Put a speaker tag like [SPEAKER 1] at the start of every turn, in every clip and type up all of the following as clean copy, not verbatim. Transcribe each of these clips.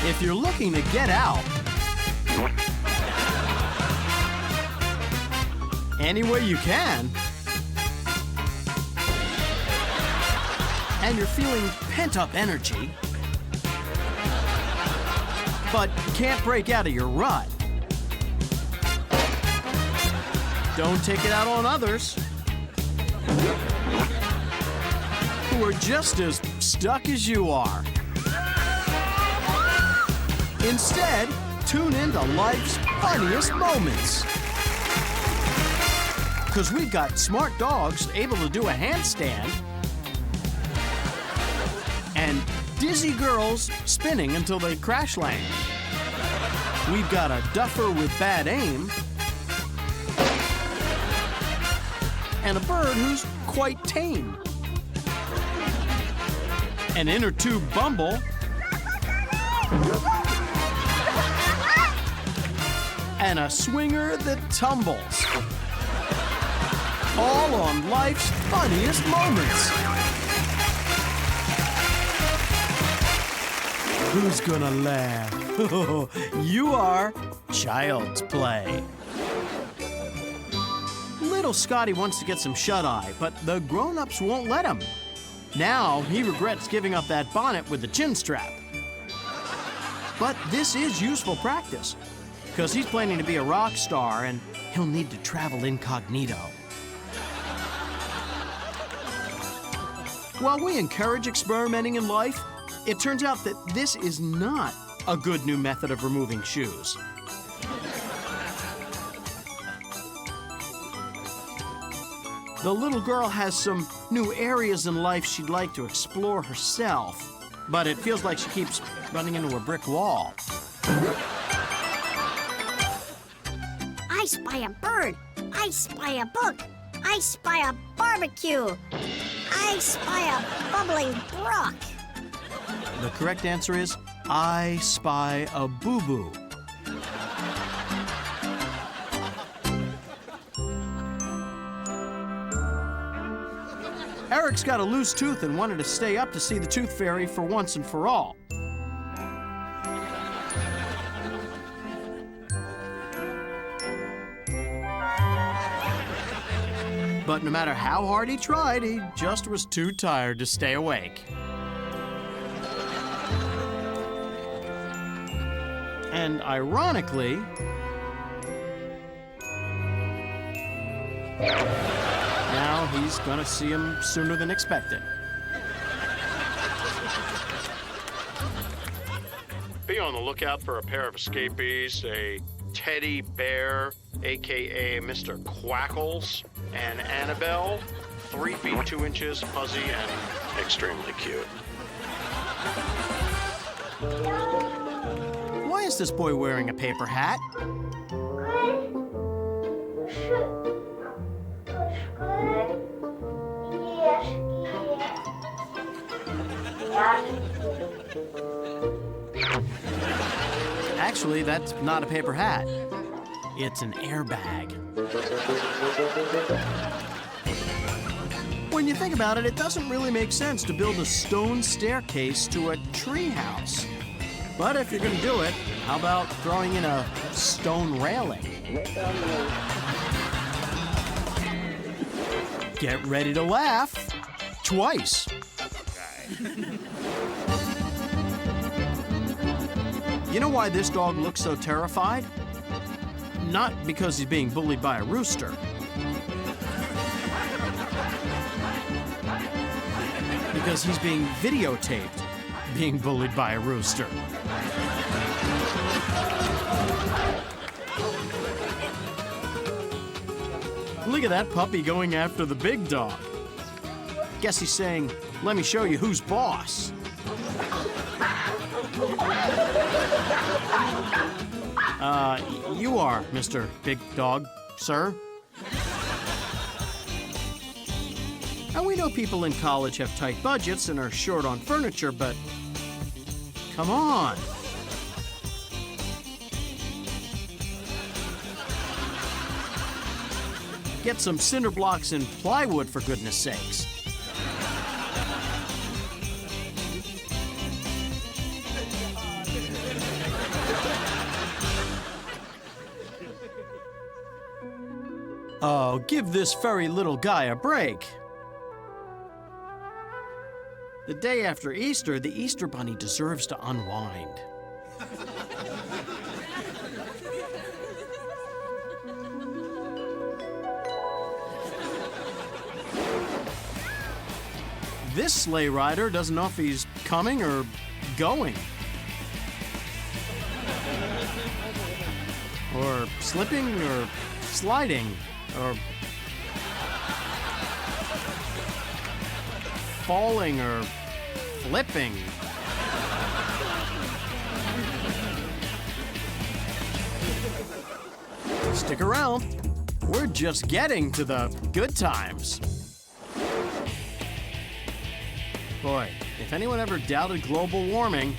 [SPEAKER 1] If you're looking to get out any way you can, and you're feeling pent-up energy, but can't break out of your rut, don't take it out on others who are just as stuck as you are. Instead, tune into life's funniest moments. Because we've got smart dogs able to do a handstand, and dizzy girls spinning until they crash land. We've got a duffer with bad aim, and a bird who's quite tame. An inner tube bumble, and a swinger that tumbles. All on life's funniest moments. Who's gonna laugh? You are. Child's play. Little Scotty wants to get some shut-eye, but the grown-ups won't let him. Now he regrets giving up that bonnet with the chin strap. But this is useful practice, because he's planning to be a rock star and he'll need to travel incognito. While we encourage experimenting in life, it turns out that this is not a good new method of removing shoes. The little girl has some new areas in life she'd like to explore herself, but it feels like she keeps running into a brick wall.
[SPEAKER 2] I spy a bird. I spy a book. I spy a barbecue. I spy a bubbling brook.
[SPEAKER 1] The correct answer is, I spy a boo-boo. Eric's got a loose tooth and wanted to stay up to see the tooth fairy for once and for all. But no matter how hard he tried, he just was too tired to stay awake. And ironically, now he's gonna see him sooner than expected.
[SPEAKER 3] Be on the lookout for a pair of escapees, a teddy bear, aka Mr. Quackles, and Annabelle, 3 feet 2 inches, fuzzy, and extremely cute.
[SPEAKER 1] Why is this boy wearing a paper hat? Actually, that's not a paper hat. It's an airbag. When you think about it, it doesn't really make sense to build a stone staircase to a treehouse. But if you're gonna do it, how about throwing in a stone railing? Get ready to laugh twice. You know why this dog looks so terrified? Not because he's being bullied by a rooster. Because he's being videotaped being bullied by a rooster. Look at that puppy going after the big dog. Guess he's saying, let me show you who's boss. You are, Mr. Big Dog, sir. And we know people in college have tight budgets and are short on furniture, but come on. Get some cinder blocks and plywood, for goodness sakes. Oh, give this furry little guy a break. The day after Easter, the Easter Bunny deserves to unwind. This sleigh rider doesn't know if he's coming or going. Or slipping or sliding or falling or flipping. Stick around. We're just getting to the good times. Boy, if anyone ever doubted global warming,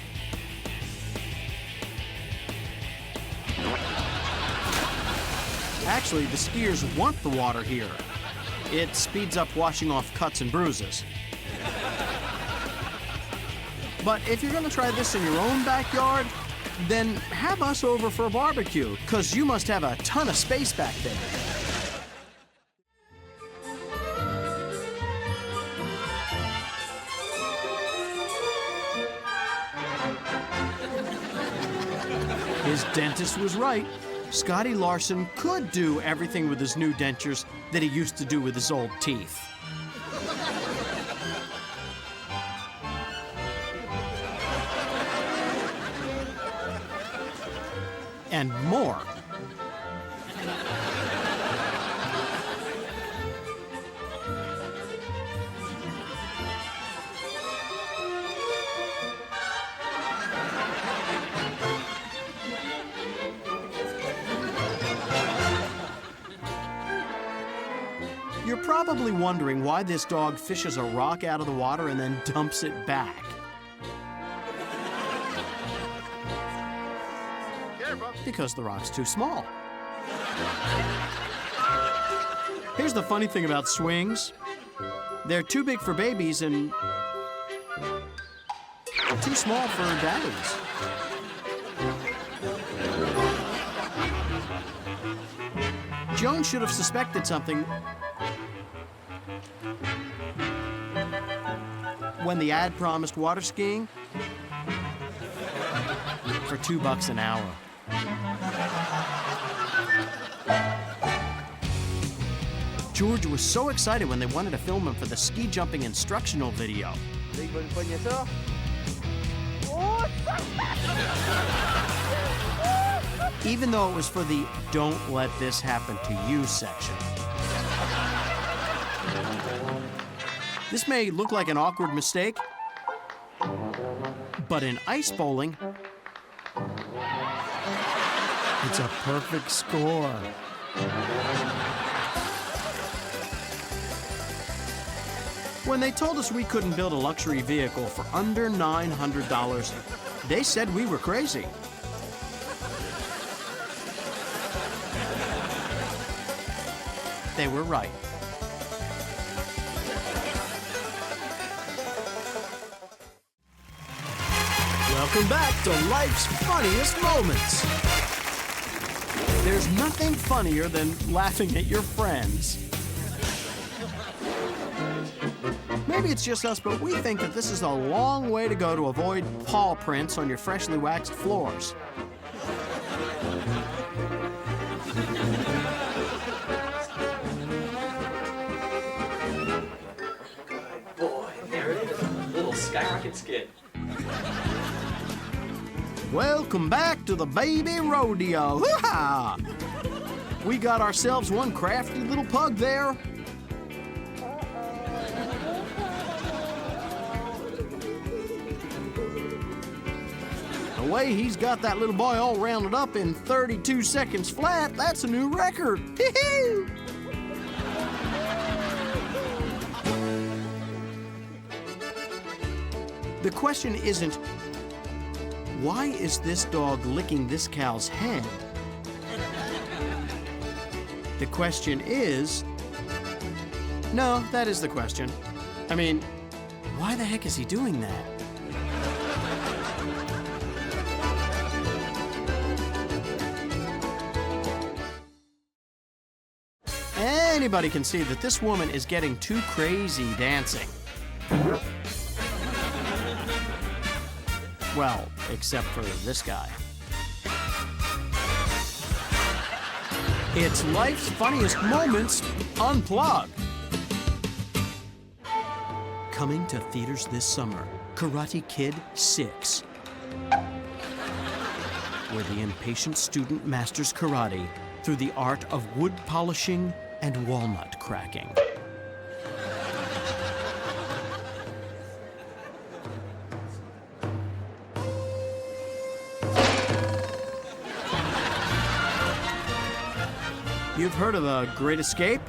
[SPEAKER 1] actually, the skiers want the water here. It speeds up washing off cuts and bruises. But if you're gonna try this in your own backyard, then have us over for a barbecue, 'cause you must have a ton of space back there. His dentist was right. Scotty Larson could do everything with his new dentures that he used to do with his old teeth. And more. You're probably wondering why this dog fishes a rock out of the water and then dumps it back. Because the rock's too small. Here's the funny thing about swings. They're too big for babies and too small for daddies. Joan should have suspected something when the ad promised water skiing for $2 an hour. George was so excited when they wanted to film him for the ski jumping instructional video. Even though it was for the "Don't let this happen to you" section. This may look like an awkward mistake, but in ice bowling, it's a perfect score. When they told us we couldn't build a luxury vehicle for under $900, they said we were crazy. They were right. Welcome back to Life's Funniest Moments. There's nothing funnier than laughing at your friends. Maybe it's just us, but we think that this is a long way to go to avoid paw prints on your freshly waxed floors.
[SPEAKER 4] Boy, there it is. Little skyrocket skid.
[SPEAKER 1] Welcome back to the baby rodeo. Hoo-ha! We got ourselves one crafty little pug there. The way he's got that little boy all rounded up in 32 seconds flat, that's a new record. Hee-hee! The question isn't, why is this dog licking this cow's head? The question is... No, that is the question. I mean, why the heck is he doing that? Anybody can see that this woman is getting too crazy dancing. Well, except for this guy. It's life's funniest moments unplugged. Coming to theaters this summer, Karate Kid 6, where the impatient student masters karate through the art of wood polishing and walnut cracking. You've heard of the Great Escape?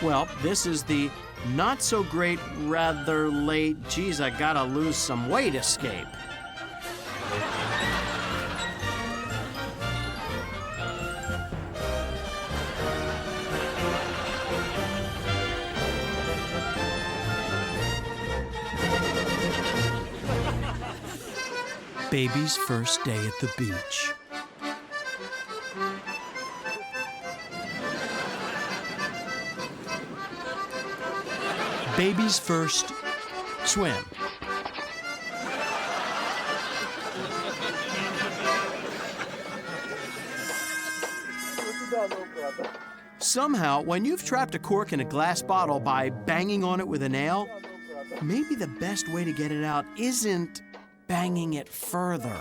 [SPEAKER 1] Well, this is the not so great, rather late, geez, I gotta lose some weight escape. Baby's first day at the beach. Baby's first swim. Somehow, when you've trapped a cork in a glass bottle by banging on it with a nail, maybe the best way to get it out isn't banging it further.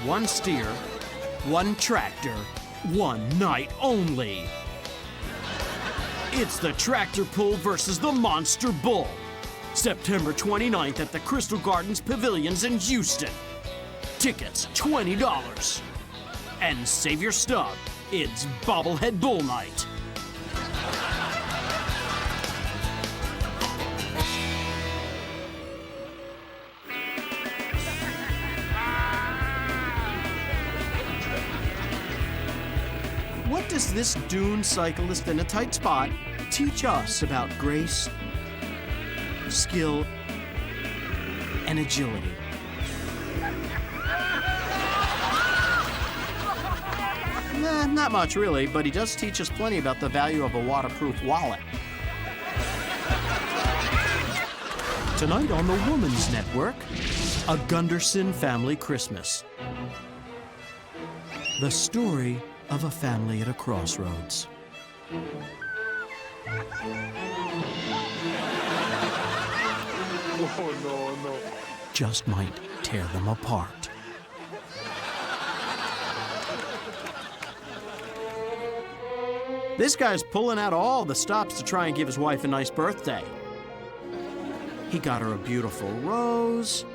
[SPEAKER 1] One steer, one tractor, one night only. It's the tractor pull versus the monster bull. September 29th at the Crystal Gardens Pavilions in Houston. Tickets $20. And save your stub. It's Bobblehead Bull Night. What does this dune cyclist in a tight spot teach us about grace, skill, and agility? Not much really, but he does teach us plenty about the value of a waterproof wallet. Tonight on the Woman's Network, a Gunderson family Christmas. The story of a family at a crossroads. Oh, no. Just might tear them apart. This guy's pulling out all the stops to try and give his wife a nice birthday. He got her a beautiful rose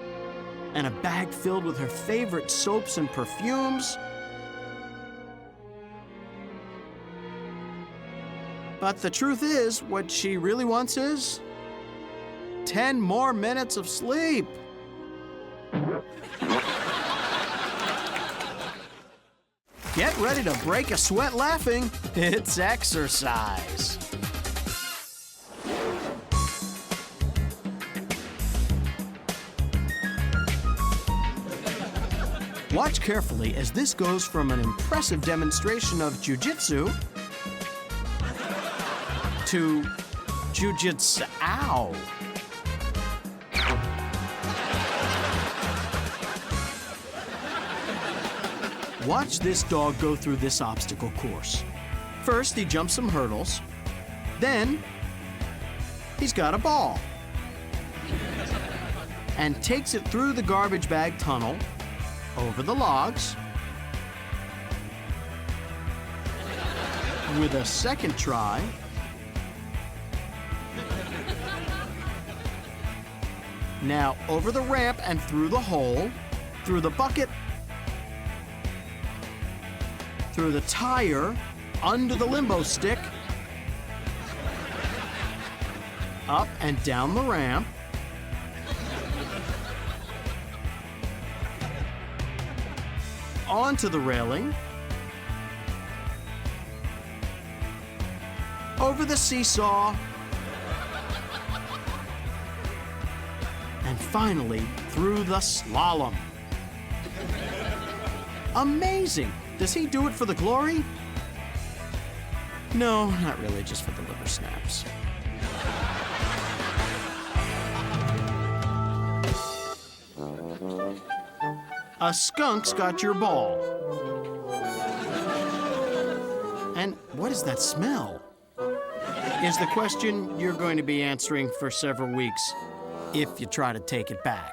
[SPEAKER 1] and a bag filled with her favorite soaps and perfumes. But the truth is, what she really wants is 10 more minutes of sleep. Get ready to break a sweat laughing. It's exercise. Watch carefully as this goes from an impressive demonstration of jujitsu to jujitsu-ow. Watch this dog go through this obstacle course. First, he jumps some hurdles. Then, he's got a ball. And takes it through the garbage bag tunnel, over the logs. With a second try, now over the ramp and through the hole, through the bucket, through the tire, under the limbo stick, up and down the ramp, onto the railing, over the seesaw, and finally through the slalom. Amazing! Does he do it for the glory? No, not really, just for the liver snaps. A skunk's got your ball. And what is that smell? Is the question you're going to be answering for several weeks if you try to take it back.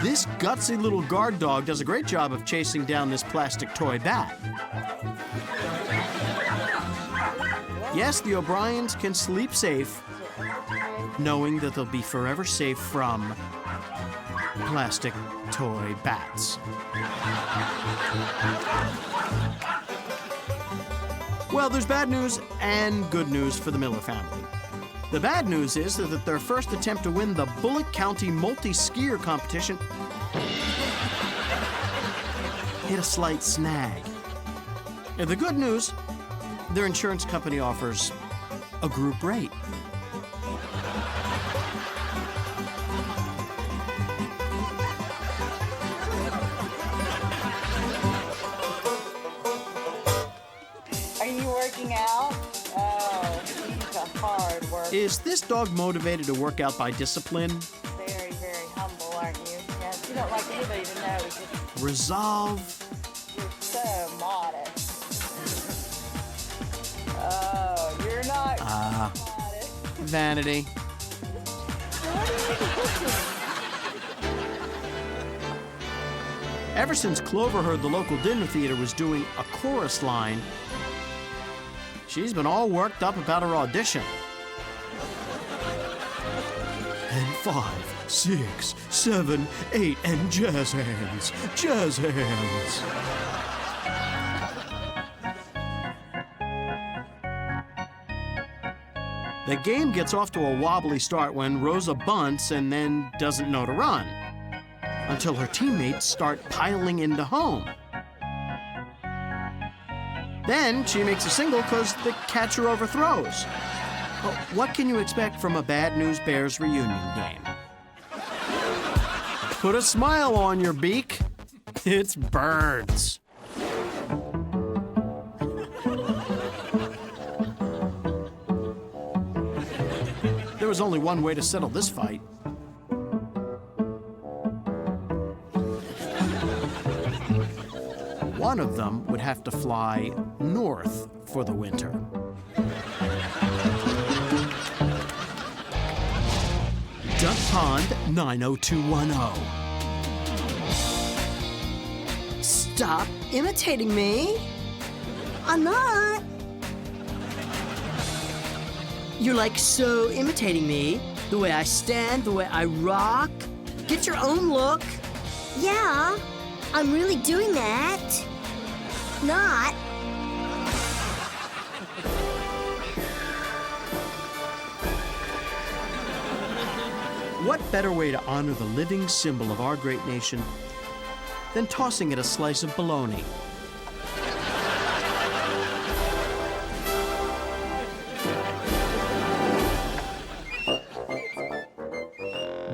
[SPEAKER 1] This gutsy little guard dog does a great job of chasing down this plastic toy bat. Yes, the O'Briens can sleep safe, knowing that they'll be forever safe from plastic toy bats. Well, there's bad news and good news for the Miller family. The bad news is that their first attempt to win the Bullitt County multi-skier competition hit a slight snag. And the good news, their insurance company offers a group rate.
[SPEAKER 5] Are you working out? Oh, he's a hard worker.
[SPEAKER 1] Is this dog motivated to work out by discipline?
[SPEAKER 5] Very, very humble, aren't you? Yes, you don't like anybody to know. Just,
[SPEAKER 1] Resolve?
[SPEAKER 5] you're so modest. Oh, you're not modest.
[SPEAKER 1] Vanity.
[SPEAKER 5] What are you
[SPEAKER 1] Ever since Clover heard the local dinner theater was doing a chorus line, she's been all worked up about her audition. And 5, 6, 7, 8, and jazz hands, jazz hands. The game gets off to a wobbly start when Rosa bunts and then doesn't know to run, until her teammates start piling into home. Then she makes a single because the catcher overthrows. Well, what can you expect from a Bad News Bears reunion game? Put a smile on your beak. It's birds. There was only one way to settle this fight. One of them would have to fly north for the winter. Duck Pond 90210.
[SPEAKER 6] Stop imitating me.
[SPEAKER 2] I'm not.
[SPEAKER 6] You're like so imitating me. The way I stand, the way I rock. Get your own look.
[SPEAKER 2] Yeah, I'm really doing that. Not.
[SPEAKER 1] What better way to honor the living symbol of our great nation than tossing it a slice of bologna?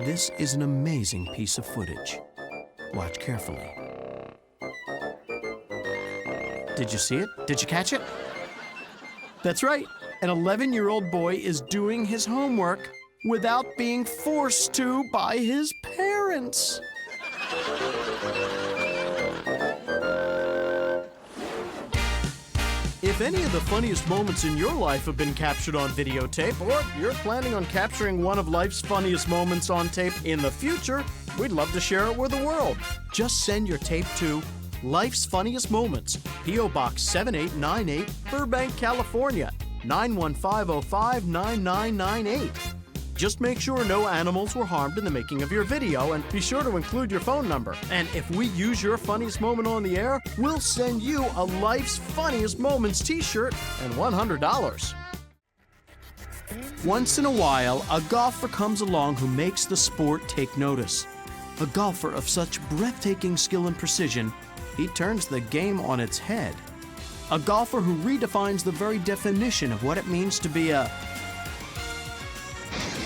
[SPEAKER 1] This is an amazing piece of footage. Watch carefully. Did you see it? Did you catch it? That's right. An 11-year-old boy is doing his homework without being forced to by his parents. If any of the funniest moments in your life have been captured on videotape, or you're planning on capturing one of life's funniest moments on tape in the future, we'd love to share it with the world. Just send your tape to Life's Funniest Moments, P.O. Box 7898, Burbank, California, 91505-9998. Just make sure no animals were harmed in the making of your video, and be sure to include your phone number. And if we use your funniest moment on the air, we'll send you a Life's Funniest Moments t-shirt and $100. Once in a while, a golfer comes along who makes the sport take notice. A golfer of such breathtaking skill and precision, he turns the game on its head. A golfer who redefines the very definition of what it means to be a...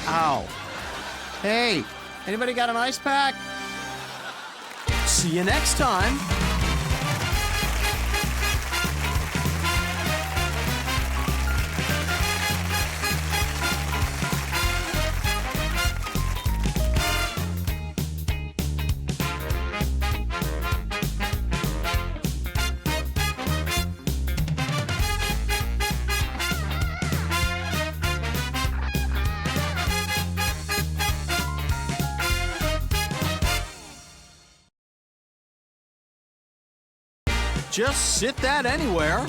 [SPEAKER 1] Ow. Hey, anybody got an ice pack? See you next time. Just sit that anywhere.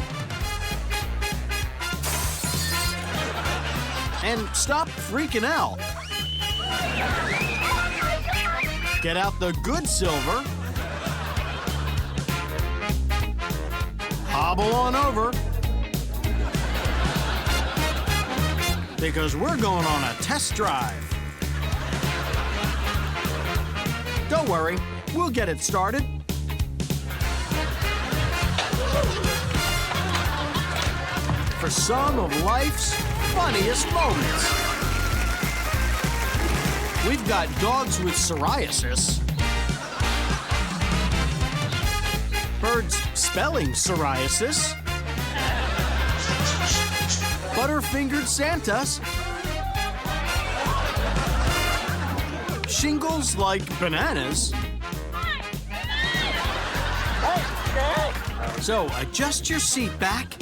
[SPEAKER 1] And stop freaking out. Get out the good silver. Hobble on over. Because we're going on a test drive. Don't worry, we'll get it started. For some of life's funniest moments. We've got dogs with psoriasis, birds spelling psoriasis, butter-fingered Santas, shingles like bananas. So adjust your seat back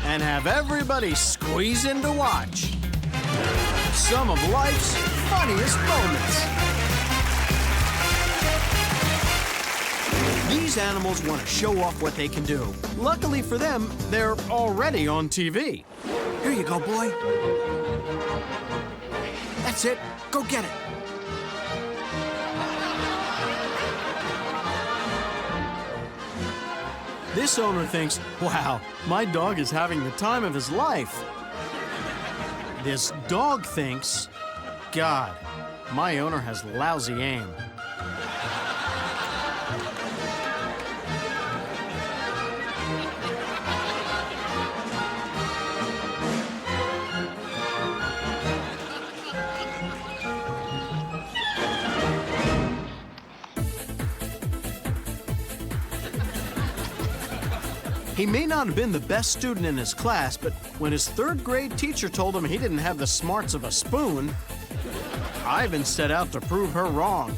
[SPEAKER 1] and have everybody squeeze in to watch some of life's funniest moments. These animals want to show off what they can do. Luckily for them, they're already on TV. Here you go, boy. That's it. Go get it. This owner thinks, wow, my dog is having the time of his life. This dog thinks, God, my owner has lousy aim. He may not have been the best student in his class, but when his third grade teacher told him he didn't have the smarts of a spoon, Ivan set out to prove her wrong.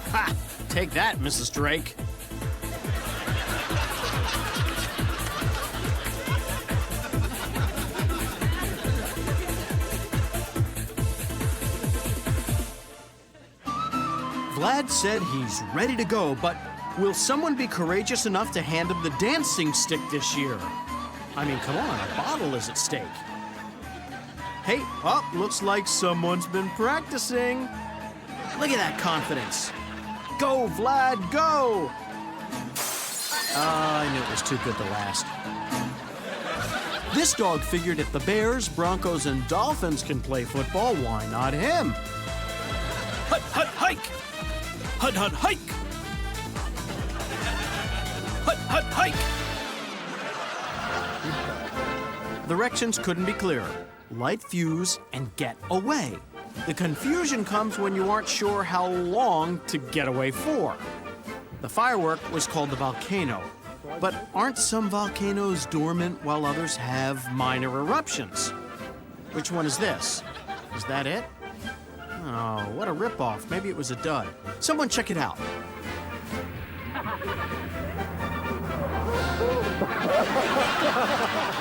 [SPEAKER 1] Ha! Take that, Mrs. Drake. Vlad said he's ready to go, but will someone be courageous enough to hand him the dancing stick this year? I mean, come on, a bottle is at stake. Hey, looks like someone's been practicing. Look at that confidence. Go, Vlad, go! I knew it was too good to last. This dog figured if the Bears, Broncos, and Dolphins can play football, why not him? Hut, hut, hike! Hut, hut, hike! Hut, hut, hike! Directions couldn't be clearer. Light fuse and get away. The confusion comes when you aren't sure how long to get away for. The firework was called the volcano. But aren't some volcanoes dormant while others have minor eruptions? Which one is this? Is that it? Oh, what a ripoff. Maybe it was a dud. Someone check it out.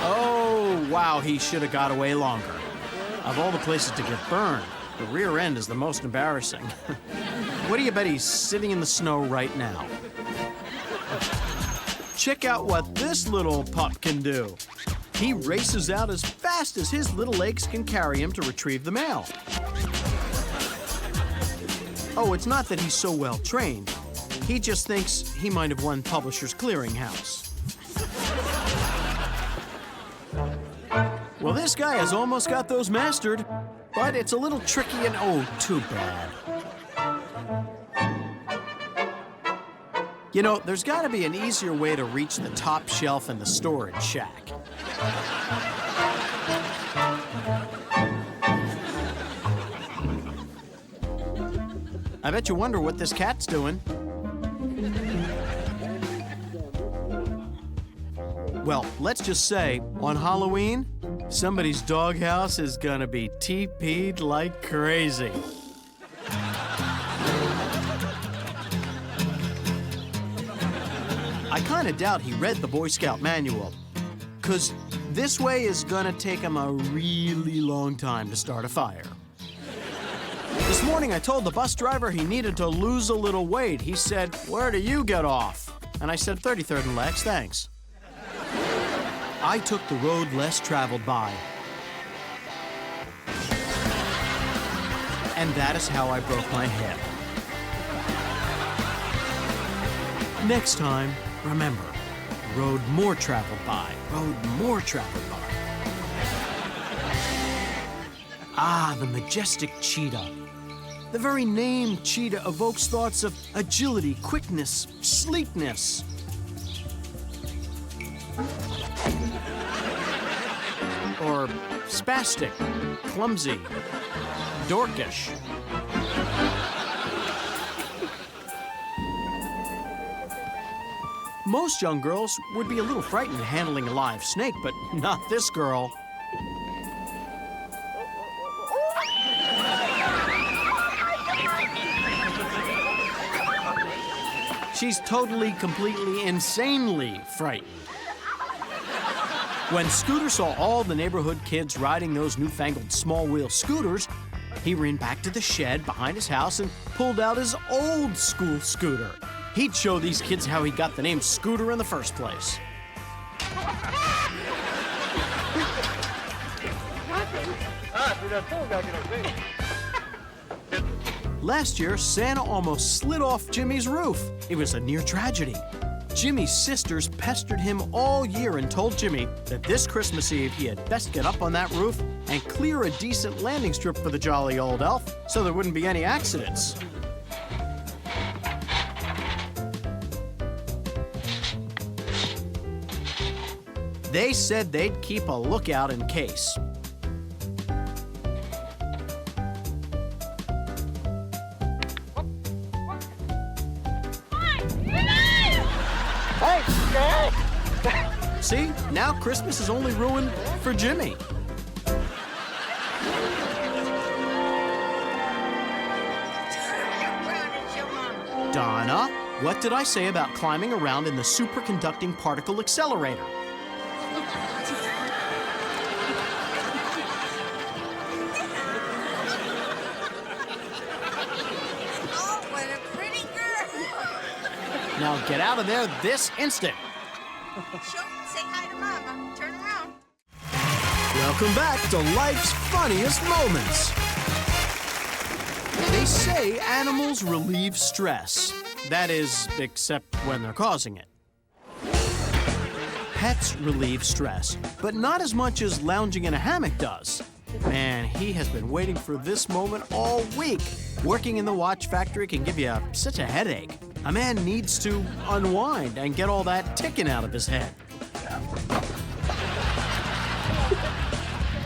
[SPEAKER 1] Oh, wow, he should have got away longer. Of all the places to get burned, the rear end is the most embarrassing. What do you bet he's sitting in the snow right now? Check out what this little pup can do. He races out as fast as his little legs can carry him to retrieve the mail. Oh, it's not that he's so well trained. He just thinks he might have won Publishers Clearinghouse. Well, this guy has almost got those mastered, but it's a little tricky and oh, too bad. You know, there's got to be an easier way to reach the top shelf in the storage shack. I bet you wonder what this cat's doing. Well, let's just say, on Halloween, somebody's doghouse is gonna be TP'd like crazy. I kinda doubt he read the Boy Scout manual, 'cause this way is gonna take him a really long time to start a fire. This morning I told the bus driver he needed to lose a little weight. He said, "Where do you get off?" And I said, 33rd and Lex, thanks. I took the road less traveled by. And that is how I broke my hip. Next time, remember, road more traveled by, road more traveled by. Ah, the majestic cheetah. The very name cheetah evokes thoughts of agility, quickness, sleekness. Or spastic, clumsy, dorkish. Most young girls would be a little frightened handling a live snake, but not this girl. She's totally, completely, insanely frightened. When Scooter saw all the neighborhood kids riding those newfangled small-wheel scooters, he ran back to the shed behind his house and pulled out his old school scooter. He'd show these kids how he got the name Scooter in the first place. Last year, Santa almost slid off Jimmy's roof. It was a near tragedy. Jimmy's sisters pestered him all year and told Jimmy that this Christmas Eve he had best get up on that roof and clear a decent landing strip for the jolly old elf so there wouldn't be any accidents. They said they'd keep a lookout in case. See, now Christmas is only ruined for Jimmy. Donna, what did I say about climbing around in the superconducting particle accelerator?
[SPEAKER 7] Oh, what a pretty girl.
[SPEAKER 1] Now get out of there this instant.
[SPEAKER 7] Show, say hi to Mama. Turn around.
[SPEAKER 1] Welcome back to life's funniest moments. They say animals relieve stress. That is, except when they're causing it. Pets relieve stress, but not as much as lounging in a hammock does. Man, he has been waiting for this moment all week. Working in the watch factory can give you such a headache. A man needs to unwind and get all that ticking out of his head.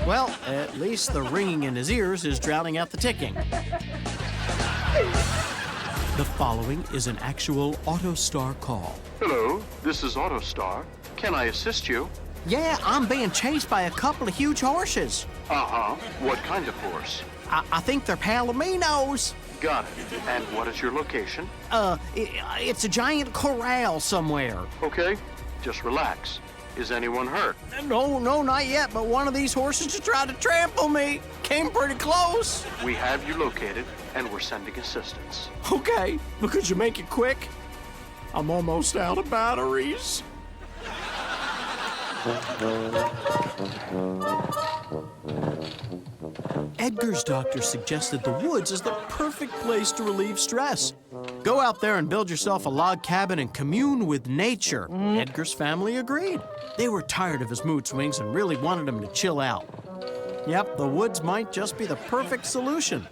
[SPEAKER 1] Well, at least the ringing in his ears is drowning out the ticking. The following is an actual AutoStar call.
[SPEAKER 3] Hello, this is AutoStar. Can I assist you?
[SPEAKER 1] Yeah, I'm being chased by a couple of huge horses.
[SPEAKER 3] Uh-huh. What kind of horse?
[SPEAKER 1] I think they're palominos.
[SPEAKER 3] Got it. And what is your location?
[SPEAKER 1] It's a giant corral somewhere.
[SPEAKER 3] Okay, just relax. Is anyone hurt?
[SPEAKER 1] No, not yet, but one of these horses just tried to trample me. Came pretty close.
[SPEAKER 3] We have you located, and we're sending assistance.
[SPEAKER 1] Okay, but could you make it quick? I'm almost out of batteries. Edgar's doctor suggested the woods is the perfect place to relieve stress. Go out there and build yourself a log cabin and commune with nature. Edgar's family agreed. They were tired of his mood swings and really wanted him to chill out. Yep, the woods might just be the perfect solution.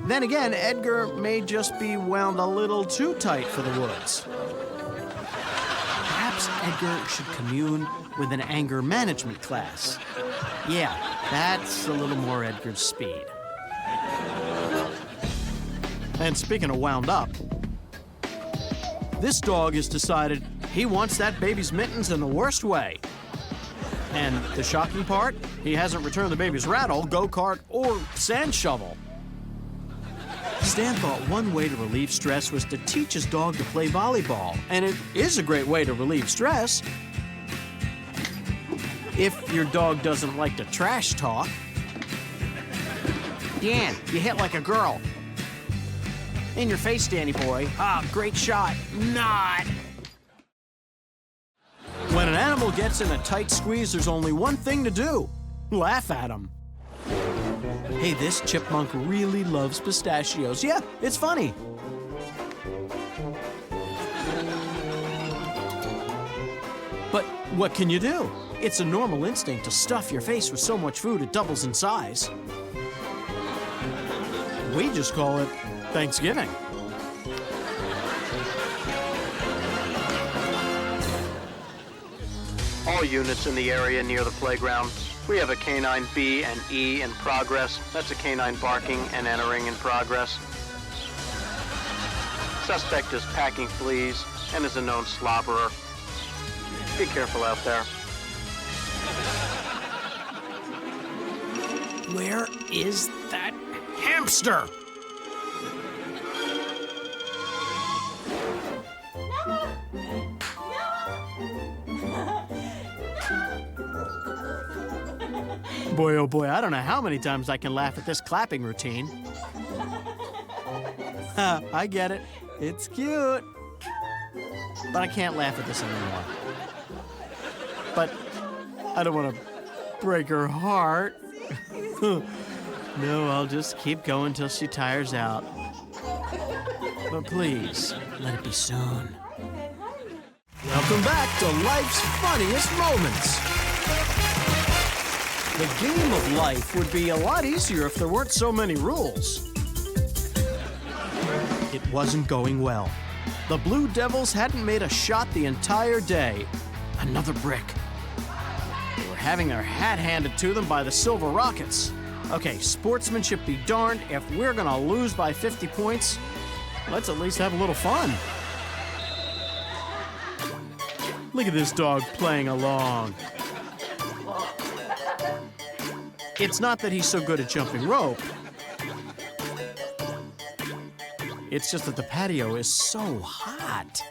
[SPEAKER 1] Then again, Edgar may just be wound a little too tight for the woods. Perhaps Edgar should commune with an anger management class. Yeah, that's a little more Edgar's speed. And speaking of wound up, this dog has decided he wants that baby's mittens in the worst way. And the shocking part, he hasn't returned the baby's rattle, go-kart, or sand shovel. Stan thought one way to relieve stress was to teach his dog to play volleyball. And it is a great way to relieve stress. If your dog doesn't like to trash talk. Dan, you hit like a girl. In your face, Danny boy. Ah, great shot. Not. When an animal gets in a tight squeeze, there's only one thing to do. Laugh at him. Hey, this chipmunk really loves pistachios. Yeah, it's funny. But what can you do? It's a normal instinct to stuff your face with so much food it doubles in size. We just call it Thanksgiving.
[SPEAKER 3] All units in the area near the playground. We have a canine B and E in progress. That's a canine barking and entering in progress. Suspect is packing fleas and is a known slobberer. Be careful out there.
[SPEAKER 1] Where is that hamster? Boy, oh boy, I don't know how many times I can laugh at this clapping routine. I get it. It's cute. But I can't laugh at this anymore. But I don't want to break her heart. No, I'll just keep going till she tires out. But please, let it be soon. Welcome back to Life's Funniest Moments. The game of life would be a lot easier if there weren't so many rules. It wasn't going well. The Blue Devils hadn't made a shot the entire day. Another brick. They were having their hat handed to them by the Silver Rockets. Okay, sportsmanship be darned. If we're gonna lose by 50 points, let's at least have a little fun. Look at this dog playing along. It's not that he's so good at jumping rope. It's just that the patio is so hot.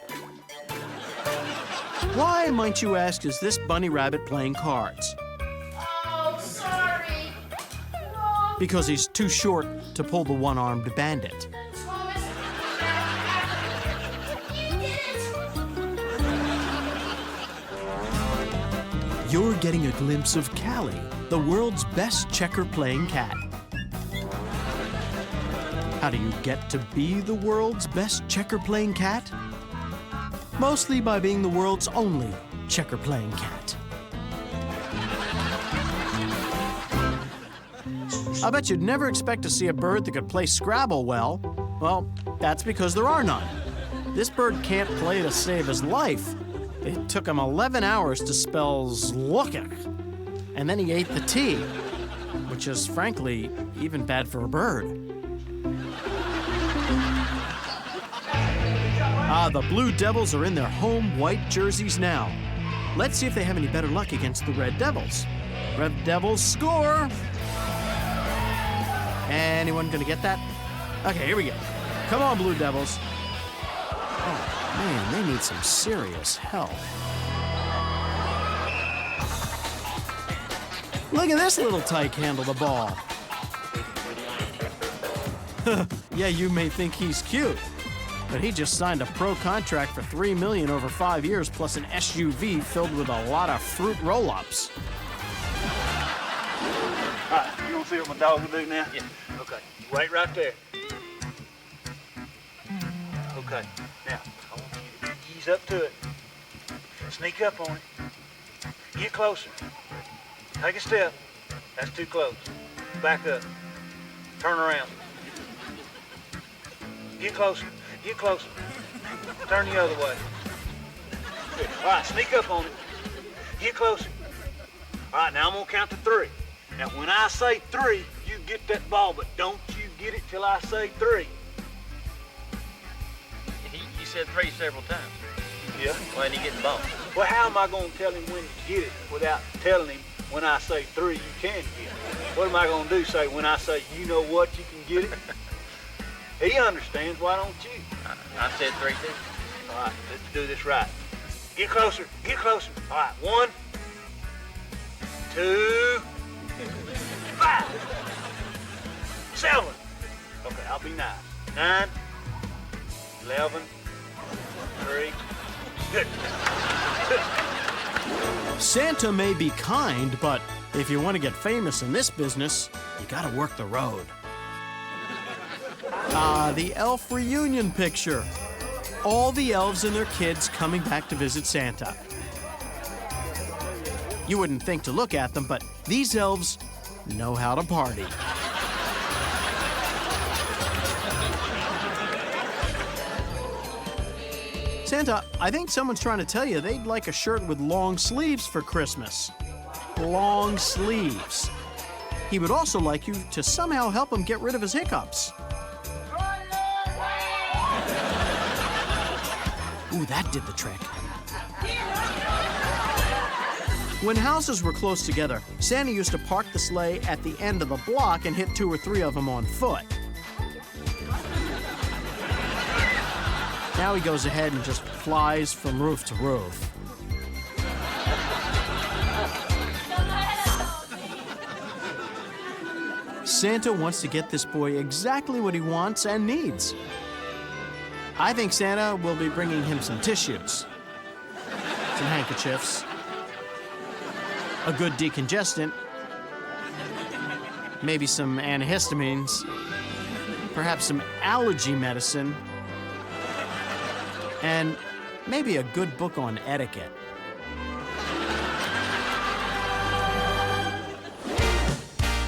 [SPEAKER 1] Why, might you ask, is this bunny rabbit playing cards?
[SPEAKER 7] Oh, sorry.
[SPEAKER 1] Because he's too short to pull the one-armed bandit. You're getting a glimpse of Callie, the world's best checker-playing cat. How do you get to be the world's best checker-playing cat? Mostly by being the world's only checker-playing cat. I bet you'd never expect to see a bird that could play Scrabble well. Well, that's because there are none. This bird can't play to save his life. It took him 11 hours to spell zlookik. And then he ate the tea, which is, frankly, even bad for a bird. Ah, the Blue Devils are in their home white jerseys now. Let's see if they have any better luck against the Red Devils. Red Devils score! Anyone gonna get that? Okay, here we go. Come on, Blue Devils. Oh, man, they need some serious help. Look at this little tyke handle the ball. Yeah, you may think he's cute, but he just signed a pro contract for $3 million over 5 years, plus an SUV filled with a lot of fruit roll-ups.
[SPEAKER 3] You
[SPEAKER 8] want to see what my dog will do now?
[SPEAKER 4] Yeah.
[SPEAKER 8] Okay. Wait right there. Okay. Now, I want you to ease up to it. Sneak up on it. Get closer. Take a step. That's too close. Back up. Turn around. Get closer. Get closer. Turn the other way. Good. All right, sneak up on it. Get closer. All right, now I'm gonna count to 3. Now, when I say 3, you get that ball, but don't you get it till I say 3.
[SPEAKER 4] You said 3 several times.
[SPEAKER 8] Yeah.
[SPEAKER 4] Why didn't he get the ball?
[SPEAKER 8] Well, how am I gonna tell him when to get it without telling him when I say 3 you can get it? What am I gonna do? Say when I say you know what you can get it? He understands. Why don't you?
[SPEAKER 4] I said 3 too.
[SPEAKER 8] All right, let's do this right. Get closer. Get closer. All right, 1, 2, 5, 7. Okay, I'll be nice. 9, 11, 3. Good.
[SPEAKER 1] Santa may be kind, but if you want to get famous in this business, you gotta work the road. Ah, the elf reunion picture. All the elves and their kids coming back to visit Santa. You wouldn't think to look at them, but these elves know how to party. Santa, I think someone's trying to tell you they'd like a shirt with long sleeves for Christmas. Long sleeves. He would also like you to somehow help him get rid of his hiccups. Ooh, that did the trick. When houses were close together, Santa used to park the sleigh at the end of the block and hit 2 or 3 of them on foot. Now he goes ahead and just flies from roof to roof. Santa wants to get this boy exactly what he wants and needs. I think Santa will be bringing him some tissues, some handkerchiefs, a good decongestant, maybe some antihistamines, perhaps some allergy medicine, and maybe a good book on etiquette.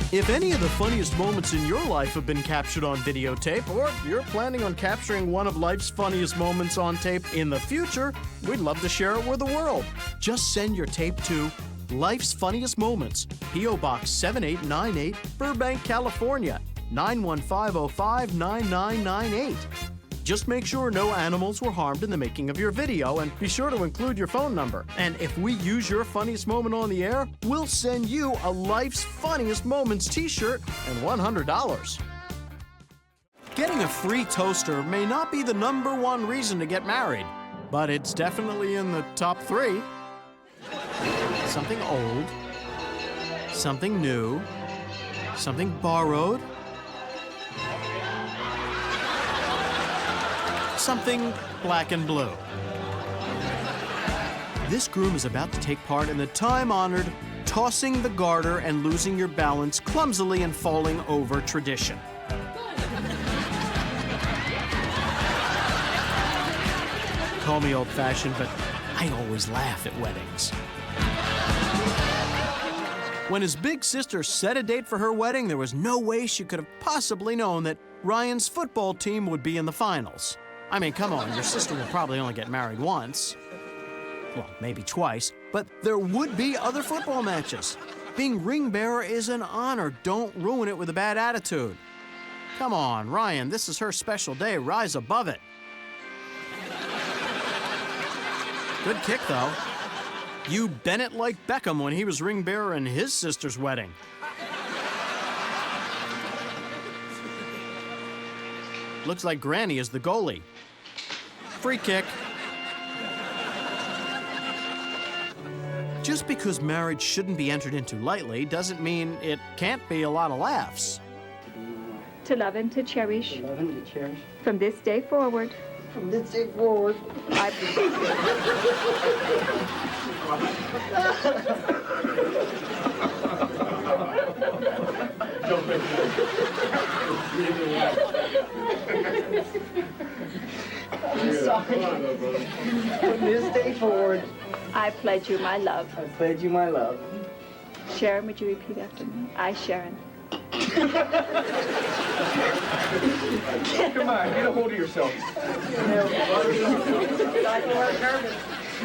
[SPEAKER 1] If any of the funniest moments in your life have been captured on videotape, or you're planning on capturing one of life's funniest moments on tape in the future, we'd love to share it with the world. Just send your tape to Life's Funniest Moments, P.O. Box 7898, Burbank, California, 91505-9998. Just make sure no animals were harmed in the making of your video, and be sure to include your phone number. And if we use your funniest moment on the air, we'll send you a Life's Funniest Moments t-shirt and $100. Getting a free toaster may not be the #1 reason to get married, but it's definitely in the top 3. Something old, something new, something borrowed, something black and blue. This groom is about to take part in the time-honored tossing the garter and losing your balance clumsily and falling over tradition. Call me old-fashioned, but I always laugh at weddings. When his big sister set a date for her wedding, there was no way she could have possibly known that Ryan's football team would be in the finals. I mean, come on, your sister will probably only get married once. Well, maybe twice, but there would be other football matches. Being ring bearer is an honor. Don't ruin it with a bad attitude. Come on, Ryan, this is her special day. Rise above it. Good kick, though. You Bennett like Beckham when he was ring bearer in his sister's wedding. Looks like Granny is the goalie. Free kick. Just because marriage shouldn't be entered into lightly doesn't mean it can't be a lot of laughs.
[SPEAKER 9] To love and to cherish.
[SPEAKER 10] To love and to cherish.
[SPEAKER 9] From this day forward.
[SPEAKER 10] From this day forward. From this day forward,
[SPEAKER 9] I pledge you my love.
[SPEAKER 10] I pledge you my love.
[SPEAKER 9] Sharon, would you repeat after me? I, Sharon.
[SPEAKER 10] Come on, get a hold of yourself.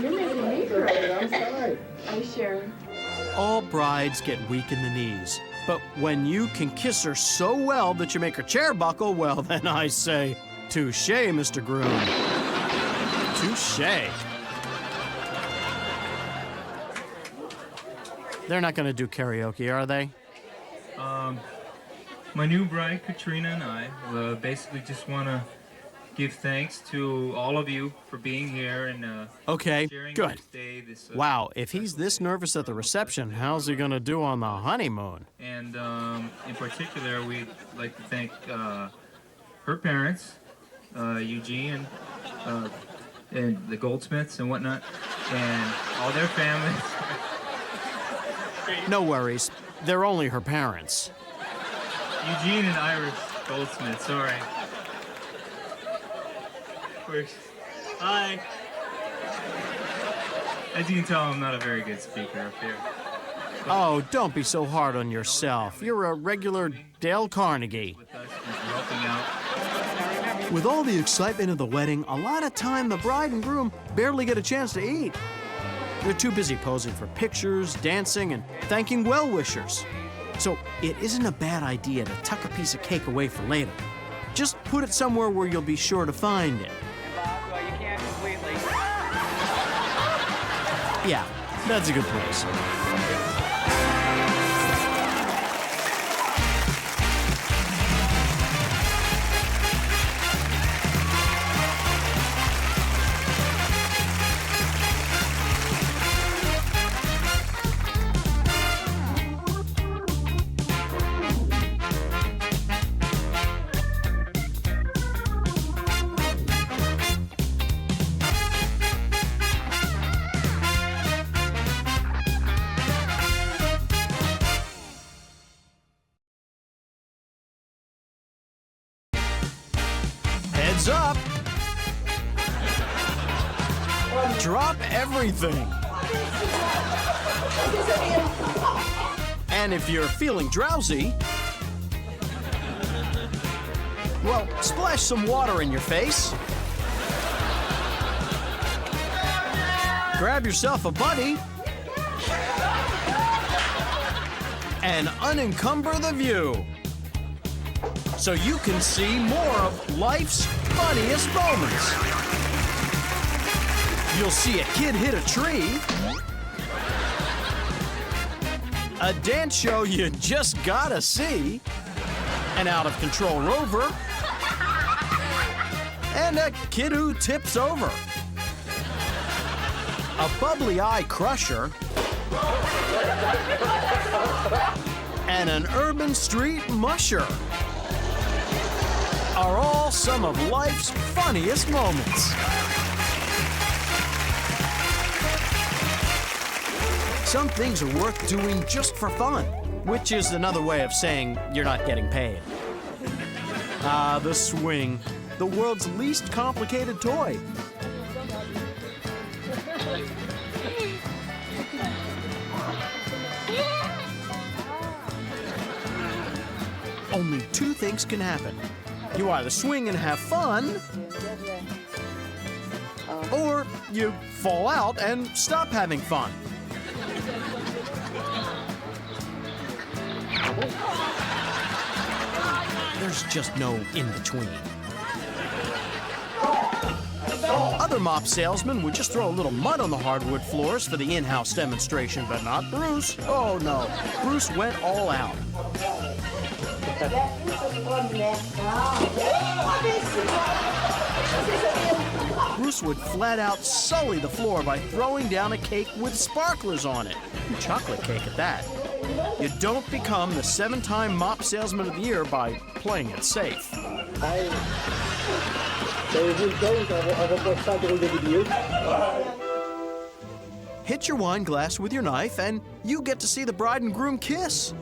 [SPEAKER 10] You're making me cry. I'm sorry.
[SPEAKER 9] I, Sharon.
[SPEAKER 1] All brides get weak in the knees. But when you can kiss her so well that you make her chair buckle, well, then I say, touche, Mr. Groom. Touche. They're not going to do karaoke, are they?
[SPEAKER 11] My new bride, Katrina, and I basically just want to give thanks to all of you for being here and
[SPEAKER 1] Okay,
[SPEAKER 11] sharing
[SPEAKER 1] good.
[SPEAKER 11] this day. This,
[SPEAKER 1] Wow, if he's this nervous at the reception, how's he going to do on the honeymoon?
[SPEAKER 11] And in particular, we'd like to thank her parents, Eugene and the Goldsmiths and whatnot, and all their families.
[SPEAKER 1] No worries. They're only her parents.
[SPEAKER 11] Eugene and Iris Goldsmith, sorry. Hi. As you can tell, I'm not a very good speaker up here.
[SPEAKER 1] Oh, don't be so hard on yourself. You're a regular Dale Carnegie.
[SPEAKER 11] With us and helping out.
[SPEAKER 1] With all the excitement of the wedding, a lot of time the bride and groom barely get a chance to eat. They're too busy posing for pictures, dancing, and thanking well-wishers. So it isn't a bad idea to tuck a piece of cake away for later. Just put it somewhere where you'll be sure to find it.
[SPEAKER 5] Well, you can't completely.
[SPEAKER 1] Yeah, that's a good place. Heads up! Drop everything! And if you're feeling drowsy, well, splash some water in your face. Grab yourself a buddy. And unencumber the view, so you can see more of life's funniest moments. You'll see a kid hit a tree, a dance show you just gotta see, an out-of-control rover, and a kid who tips over, a bubbly eye crusher, and an urban street musher are all some of life's funniest moments. Some things are worth doing just for fun, which is another way of saying you're not getting paid. Ah, the swing, the world's least complicated toy. Only two things can happen. You either swing and have fun, or you fall out and stop having fun. There's just no in-between. Other mop salesmen would just throw a little mud on the hardwood floors for the in-house demonstration, but not Bruce. Oh no, Bruce went all out. Bruce would flat out sully the floor by throwing down a cake with sparklers on it. Chocolate cake at that. You don't become the 7-time mop salesman of the year by playing it safe. Hit your wine glass with your knife and you get to see the bride and groom kiss.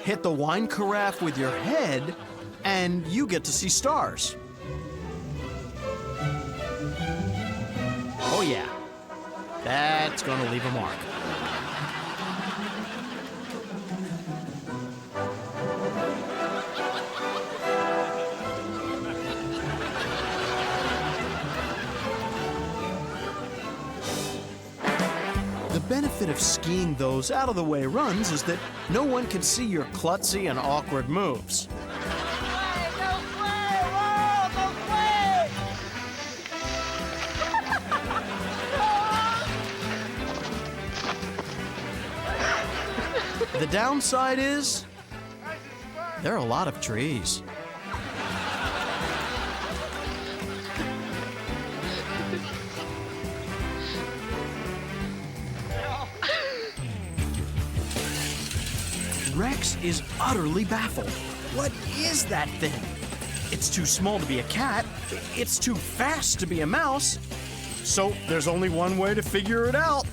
[SPEAKER 1] hit the wine carafe with your head, and you get to see stars. Oh yeah, that's gonna leave a mark. The benefit of skiing those out-of-the-way runs is that no one can see your klutzy and awkward moves. The downside is, there are a lot of trees. Rex is utterly baffled. What is that thing? It's too small to be a cat. It's too fast to be a mouse. So there's only one way to figure it out.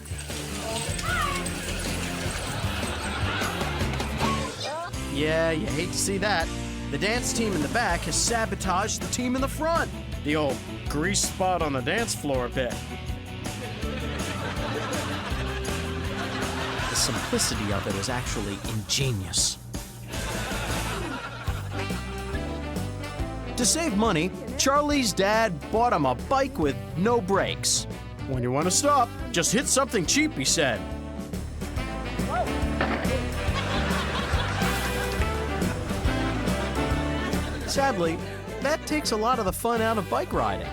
[SPEAKER 1] Yeah, you hate to see that. The dance team in the back has sabotaged the team in the front. The old grease spot on the dance floor bit. The simplicity of it is actually ingenious. To save money, Charlie's dad bought him a bike with no brakes. When you want to stop, just hit something cheap, he said. Sadly, that takes a lot of the fun out of bike riding.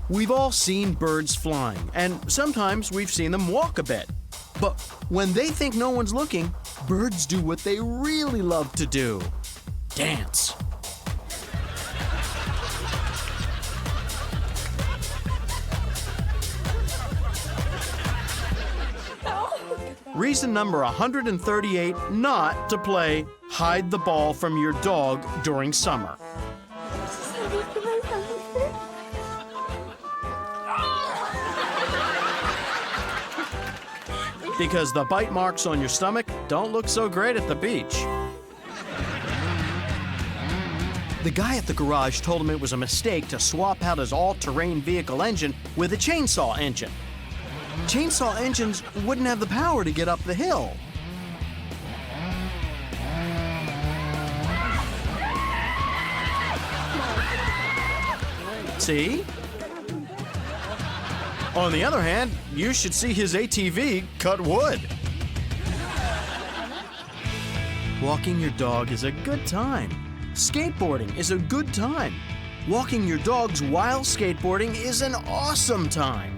[SPEAKER 1] We've all seen birds flying, and sometimes we've seen them walk a bit. But when they think no one's looking, birds do what they really love to do: dance. Reason number 138 not to play hide the ball from your dog during summer. Because the bite marks on your stomach don't look so great at the beach. The guy at the garage told him it was a mistake to swap out his all-terrain vehicle engine with a chainsaw engine. Chainsaw engines wouldn't have the power to get up the hill. See? On the other hand, you should see his ATV cut wood. Walking your dog is a good time. Skateboarding is a good time. Walking your dogs while skateboarding is an awesome time.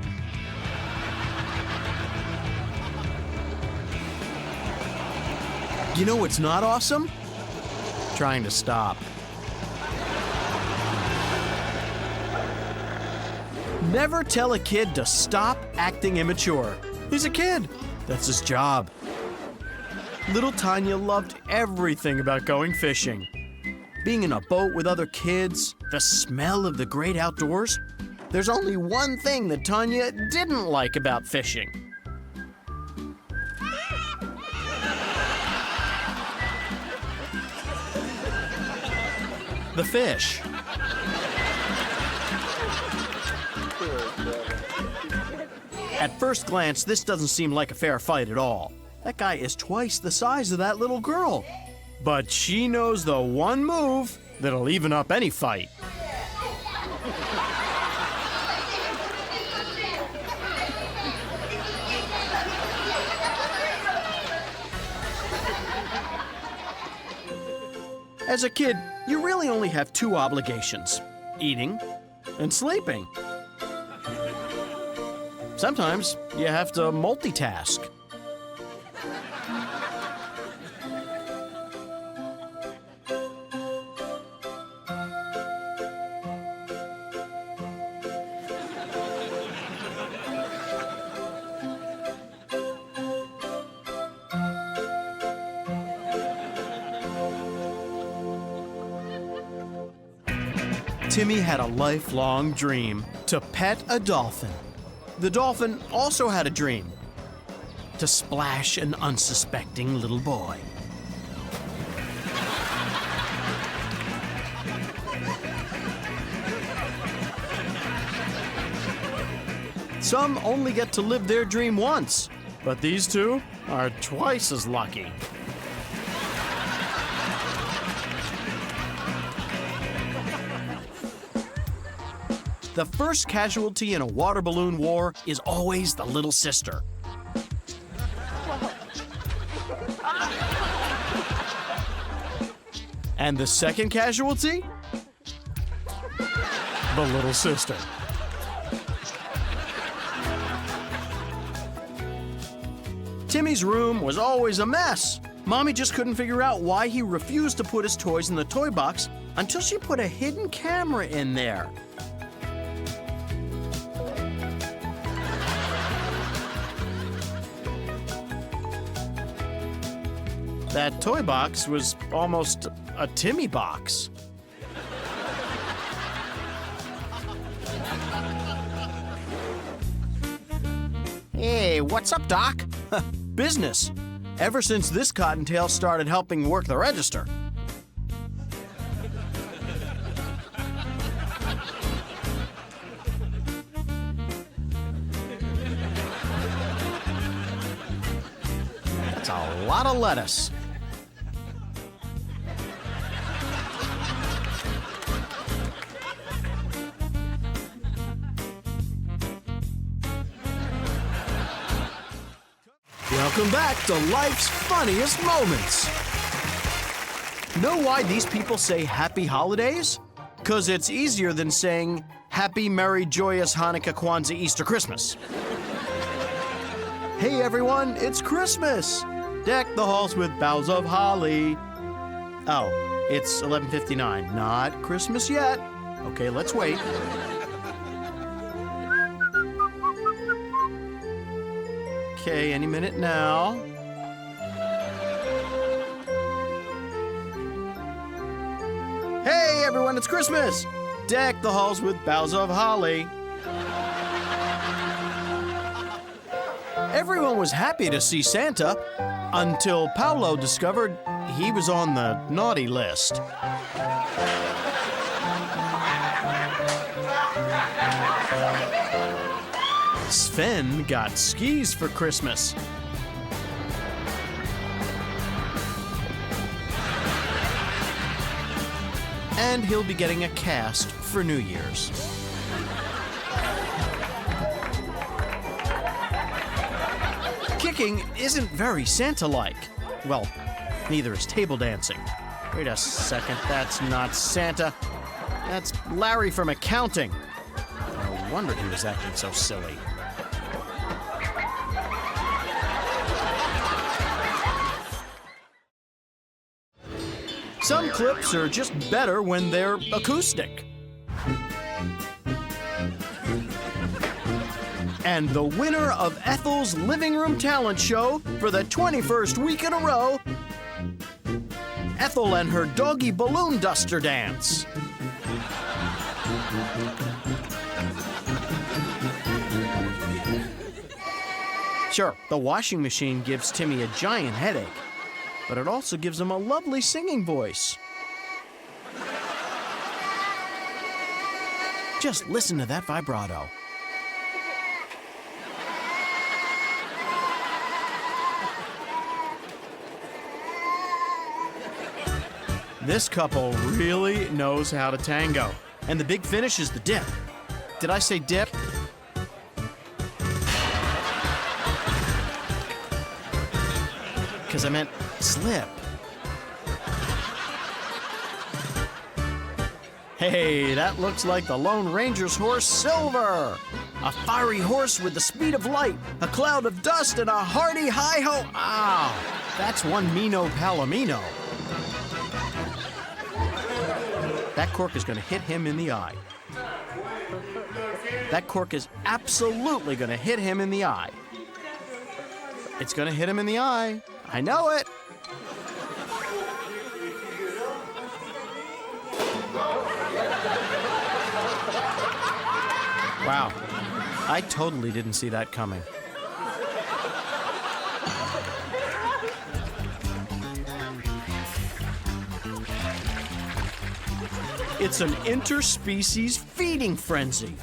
[SPEAKER 1] You know what's not awesome? Trying to stop. Never tell a kid to stop acting immature. He's a kid. That's his job. Little Tanya loved everything about going fishing. Being in a boat with other kids, the smell of the great outdoors. There's only one thing that Tanya didn't like about fishing. The fish. At first glance, this doesn't seem like a fair fight at all. That guy is twice the size of that little girl. But she knows the one move that'll even up any fight. As a kid, you really only have two obligations: eating and sleeping. Sometimes you have to multitask. Timmy had a lifelong dream: to pet a dolphin. The dolphin also had a dream: to splash an unsuspecting little boy. Some only get to live their dream once, but these two are twice as lucky. The first casualty in a water balloon war is always the little sister. And the second casualty? The little sister. Timmy's room was always a mess. Mommy just couldn't figure out why he refused to put his toys in the toy box until she put a hidden camera in there. That toy box was almost a Timmy box. Hey, what's up, Doc? Business. Ever since this cottontail started helping work the register. That's a lot of lettuce. Welcome back to life's funniest moments. Know why these people say happy holidays? 'Cause it's easier than saying happy, merry, joyous Hanukkah, Kwanzaa, Easter, Christmas. Hey everyone, it's Christmas! Deck the halls with boughs of holly. Oh, it's 11:59, not Christmas yet. Okay, let's wait. Okay, any minute now. Hey everyone, it's Christmas! Deck the halls with boughs of holly. Everyone was happy to see Santa until Paolo discovered he was on the naughty list. Sven got skis for Christmas. And he'll be getting a cast for New Year's. Kicking isn't very Santa-like. Well, neither is table dancing. Wait a second, that's not Santa. That's Larry from accounting. No wonder he was acting so silly. Some clips are just better when they're acoustic. And the winner of Ethel's Living Room Talent Show for the 21st week in a row, Ethel and her doggy balloon duster dance. Sure, the washing machine gives Timmy a giant headache, but it also gives him a lovely singing voice. Just listen to that vibrato. This couple really knows how to tango. And the big finish is the dip. Did I say dip? Because I meant slip. Hey, that looks like the Lone Ranger's horse, Silver. A fiery horse with the speed of light, a cloud of dust, and a hearty hi-ho. Ow, that's one Mino Palomino. That cork is going to hit him in the eye. That cork is absolutely going to hit him in the eye. It's going to hit him in the eye. I know it. Wow. I totally didn't see that coming. It's an interspecies feeding frenzy.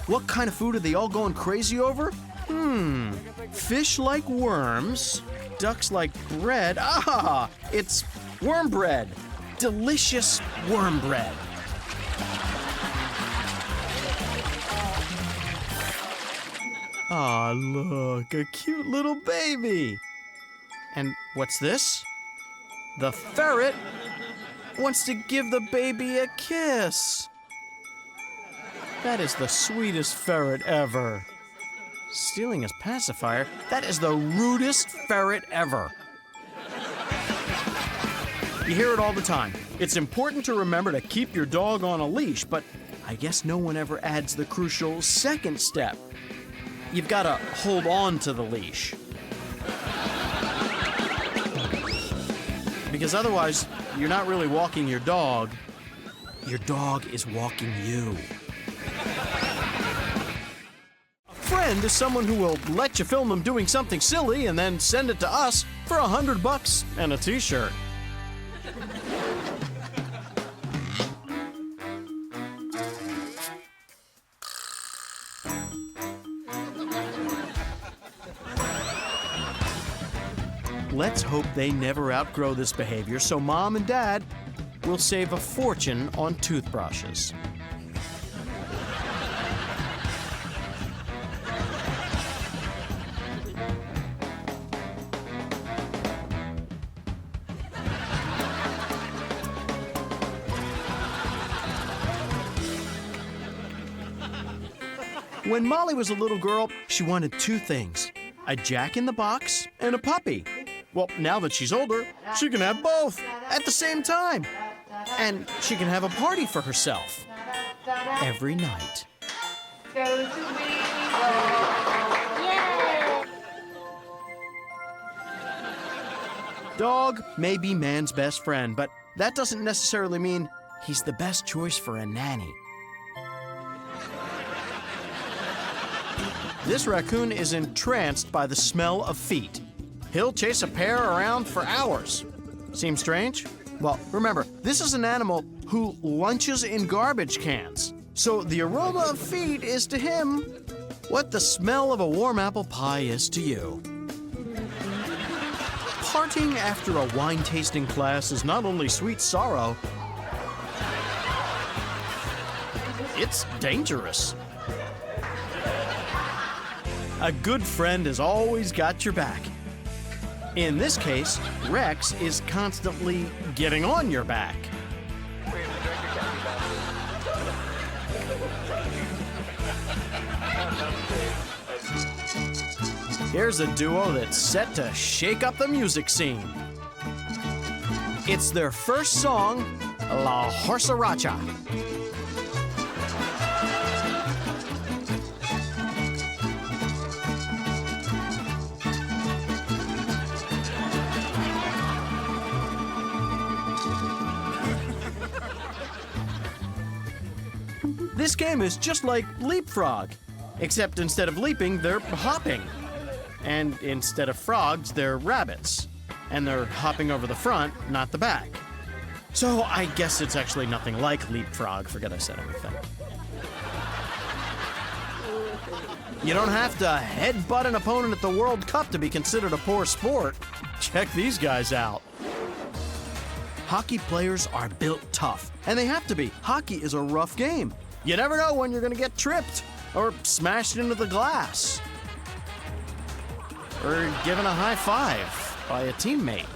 [SPEAKER 1] What kind of food are they all going crazy over? Fish like worms, ducks like bread. Ah, it's worm bread. Delicious worm bread. Ah, look, a cute little baby. And what's this? The ferret wants to give the baby a kiss. That is the sweetest ferret ever. Stealing his pacifier, that is the rudest ferret ever. You hear it all the time. It's important to remember to keep your dog on a leash, but I guess no one ever adds the crucial second step. You've got to hold on to the leash. Because otherwise, you're not really walking your dog. Your dog is walking you. A friend is someone who will let you film them doing something silly and then send it to us for $100 and a t-shirt. Let's hope they never outgrow this behavior so Mom and Dad will save a fortune on toothbrushes. When Molly was a little girl, she wanted two things: a Jack-in-the-Box and a puppy. Well, now that she's older, she can have both at the same time. And she can have a party for herself every night. Dog may be man's best friend, but that doesn't necessarily mean he's the best choice for a nanny. This raccoon is entranced by the smell of feet. He'll chase a pair around for hours. Seems strange? Well, remember, this is an animal who lunches in garbage cans. So the aroma of feet is to him what the smell of a warm apple pie is to you. Parting after a wine tasting class is not only sweet sorrow, it's dangerous. A good friend has always got your back. In this case, Rex is constantly getting on your back. Here's a duo that's set to shake up the music scene. It's their first song, La Horsaracha. This game is just like leapfrog, except instead of leaping, they're hopping. And instead of frogs, they're rabbits. And they're hopping over the front, not the back. So I guess it's actually nothing like leapfrog. Forget I said anything. You don't have to headbutt an opponent at the World Cup to be considered a poor sport. Check these guys out. Hockey players are built tough, and they have to be. Hockey is a rough game. You never know when you're going to get tripped or smashed into the glass or given a high five by a teammate.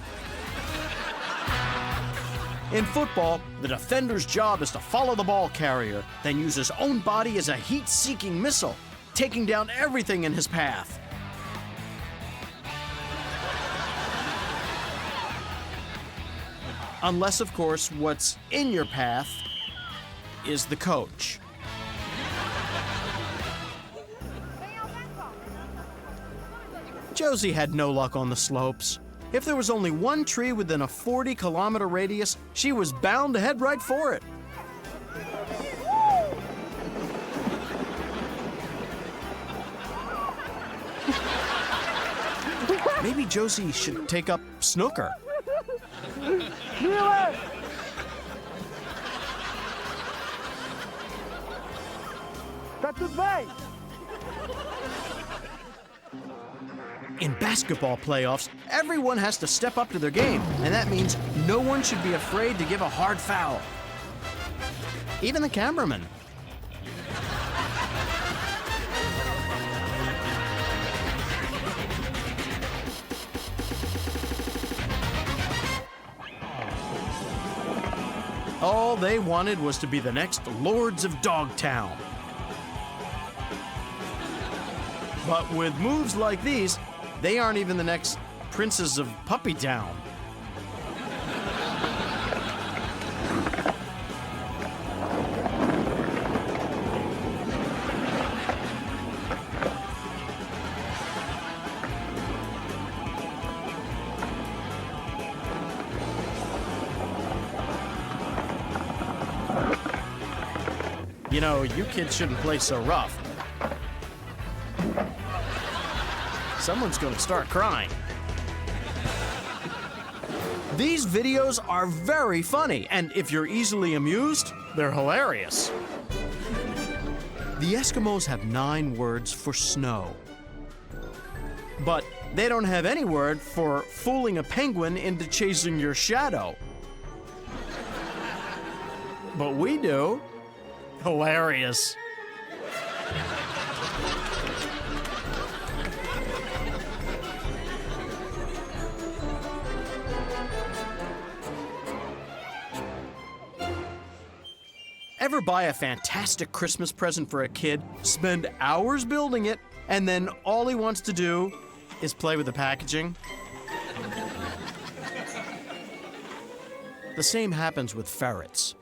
[SPEAKER 1] In football, the defender's job is to follow the ball carrier, then use his own body as a heat-seeking missile, taking down everything in his path. Unless, of course, what's in your path is the coach. Josie had no luck on the slopes. If there was only one tree within a 40-kilometer radius, she was bound to head right for it. Maybe Josie should take up snooker. In basketball playoffs, everyone has to step up to their game, and that means no one should be afraid to give a hard foul. Even the cameraman. All they wanted was to be the next Lords of Dogtown. But with moves like these, they aren't even the next Princes of Puppy Town. You know, you kids shouldn't play so rough. Someone's gonna start crying. These videos are very funny, and if you're easily amused, they're hilarious. The Eskimos have 9 words for snow. But they don't have any word for fooling a penguin into chasing your shadow. But we do. Hilarious. Ever buy a fantastic Christmas present for a kid, spend hours building it, and then all he wants to do is play with the packaging? The same happens with ferrets.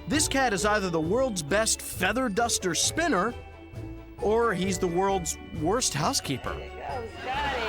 [SPEAKER 1] This cat is either the world's best feather duster spinner, or he's the world's worst housekeeper.
[SPEAKER 5] Go, Scotty.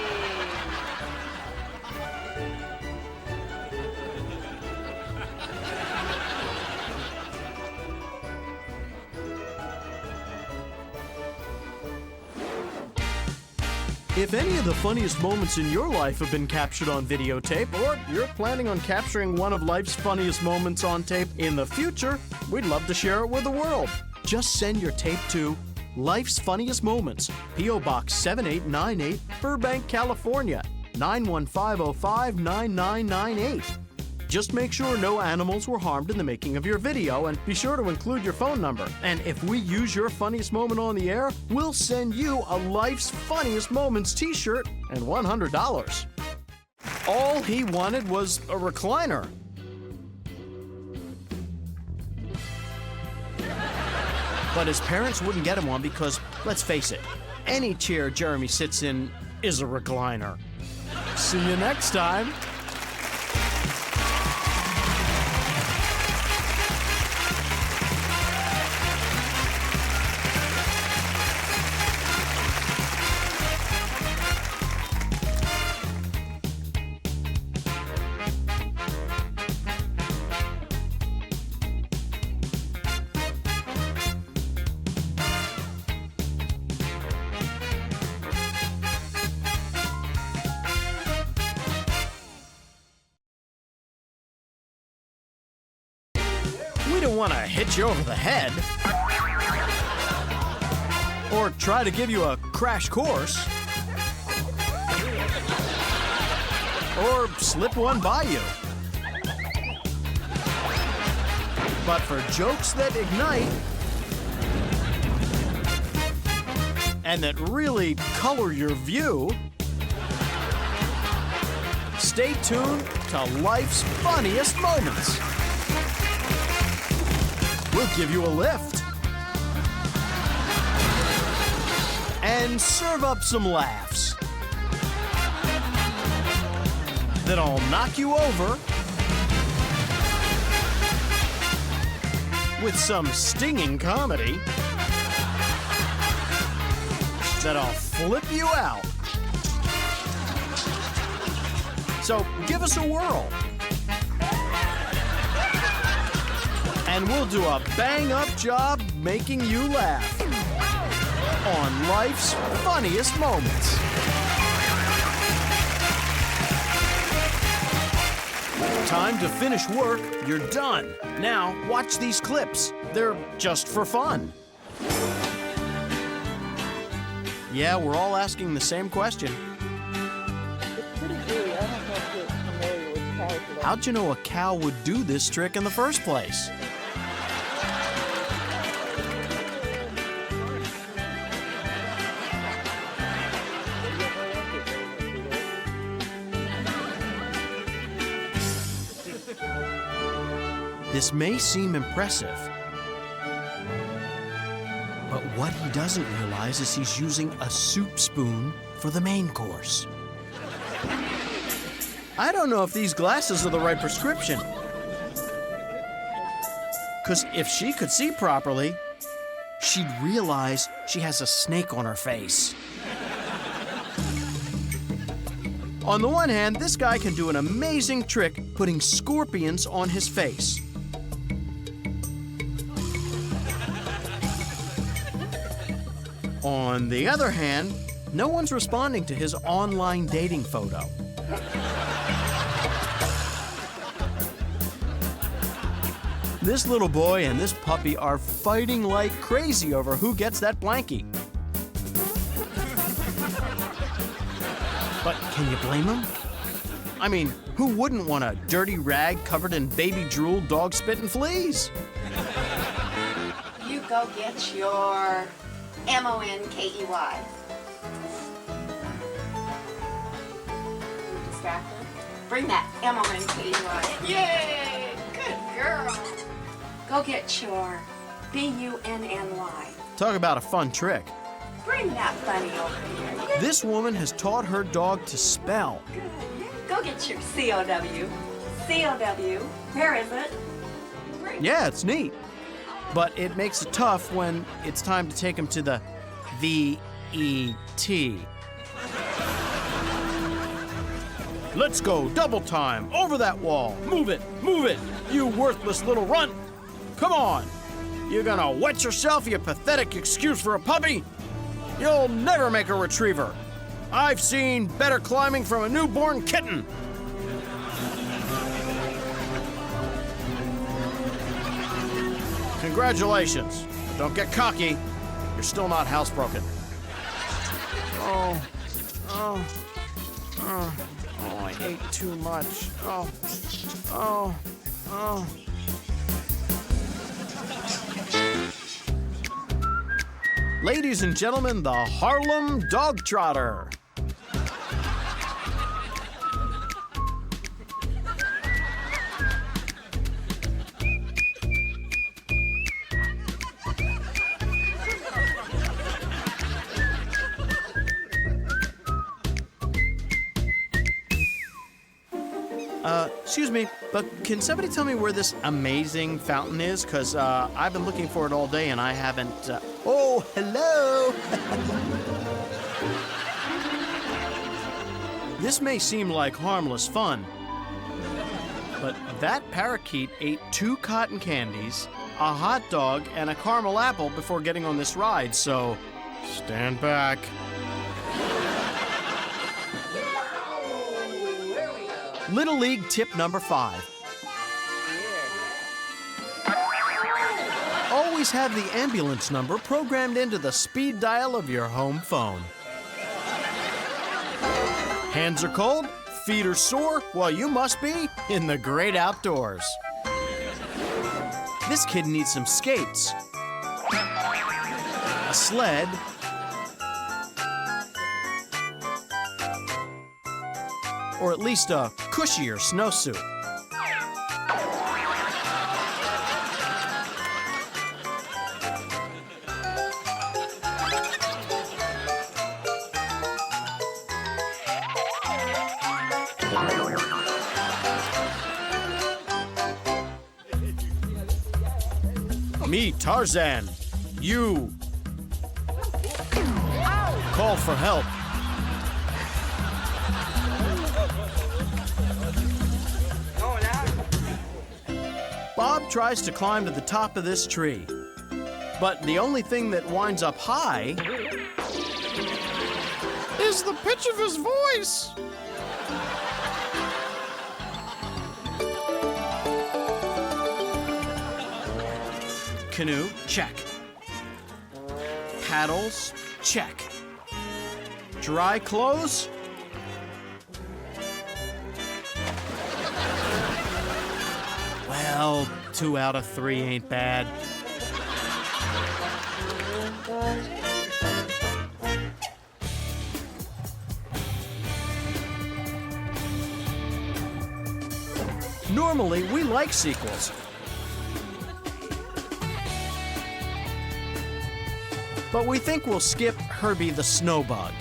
[SPEAKER 1] If any of the funniest moments in your life have been captured on videotape, or you're planning on capturing one of life's funniest moments on tape in the future, we'd love to share it with the world. Just send your tape to Life's Funniest Moments, P.O. Box 7898, Burbank, California, 91505-9998. Just make sure no animals were harmed in the making of your video, and be sure to include your phone number. And if we use your funniest moment on the air, we'll send you a Life's Funniest Moments t-shirt and $100. All he wanted was a recliner. But his parents wouldn't get him one because, let's face it, any chair Jeremy sits in is a recliner. See you next time. We don't want to hit you over the head or try to give you a crash course or slip one by you. But for jokes that ignite and that really color your view, stay tuned to Life's Funniest Moments. We'll give you a lift and serve up some laughs that'll knock you over with some stinging comedy that'll flip you out. So give us a whirl. And we'll do a bang-up job making you laugh on life's funniest moments. Time to finish work. You're done. Now, watch these clips. They're just for fun. Yeah, we're all asking the same question.
[SPEAKER 5] It's pretty gooey. I don't know if you're familiar with cows.
[SPEAKER 1] How'd you know a cow would do this trick in the first place? This may seem impressive, but what he doesn't realize is he's using a soup spoon for the main course. I don't know if these glasses are the right prescription. Because if she could see properly, she'd realize she has a snake on her face. On the one hand, this guy can do an amazing trick putting scorpions on his face. On the other hand, no one's responding to his online dating photo. This little boy and this puppy are fighting like crazy over who gets that blankie. But can you blame him? I mean, who wouldn't want a dirty rag covered in baby drool, dog spit, and fleas?
[SPEAKER 7] You go get your MONKEY. Distracted? Bring that MONKEY. Yay! Good girl. Go get your BUNNY.
[SPEAKER 1] Talk about a fun trick.
[SPEAKER 7] Bring that bunny over here.
[SPEAKER 1] This woman has taught her dog to spell.
[SPEAKER 7] Good. Go get your COW. COW. Where is it?
[SPEAKER 1] Yeah, it's neat. But it makes it tough when it's time to take him to the VET. Let's go, double time, over that wall. Move it, you worthless little runt. Come on. You're gonna wet yourself, you pathetic excuse for a puppy? You'll never make a retriever. I've seen better climbing from a newborn kitten. Congratulations. Don't get cocky. You're still not housebroken. Oh, I ate too much. Oh. Ladies and gentlemen, the Harlem Dog Trotter. Excuse me, but can somebody tell me where this amazing fountain is? Because I've been looking for it all day and I haven't... Oh, hello! This may seem like harmless fun, but that parakeet ate 2 cotton candies, a hot dog, and a caramel apple before getting on this ride, so stand back. Little League tip number 5. Always have the ambulance number programmed into the speed dial of your home phone. Hands are cold, feet are sore, well, you must be in the great outdoors. This kid needs some skates, a sled, or at least a cushier snowsuit. Me, Tarzan. You. Call for help. Bob tries to climb to the top of this tree. But the only thing that winds up high is the pitch of his voice. Canoe, check. Paddles, check. Dry clothes? Well, 2 out of 3 ain't bad. Normally, we like sequels. But we think we'll skip Herbie the Snowbug.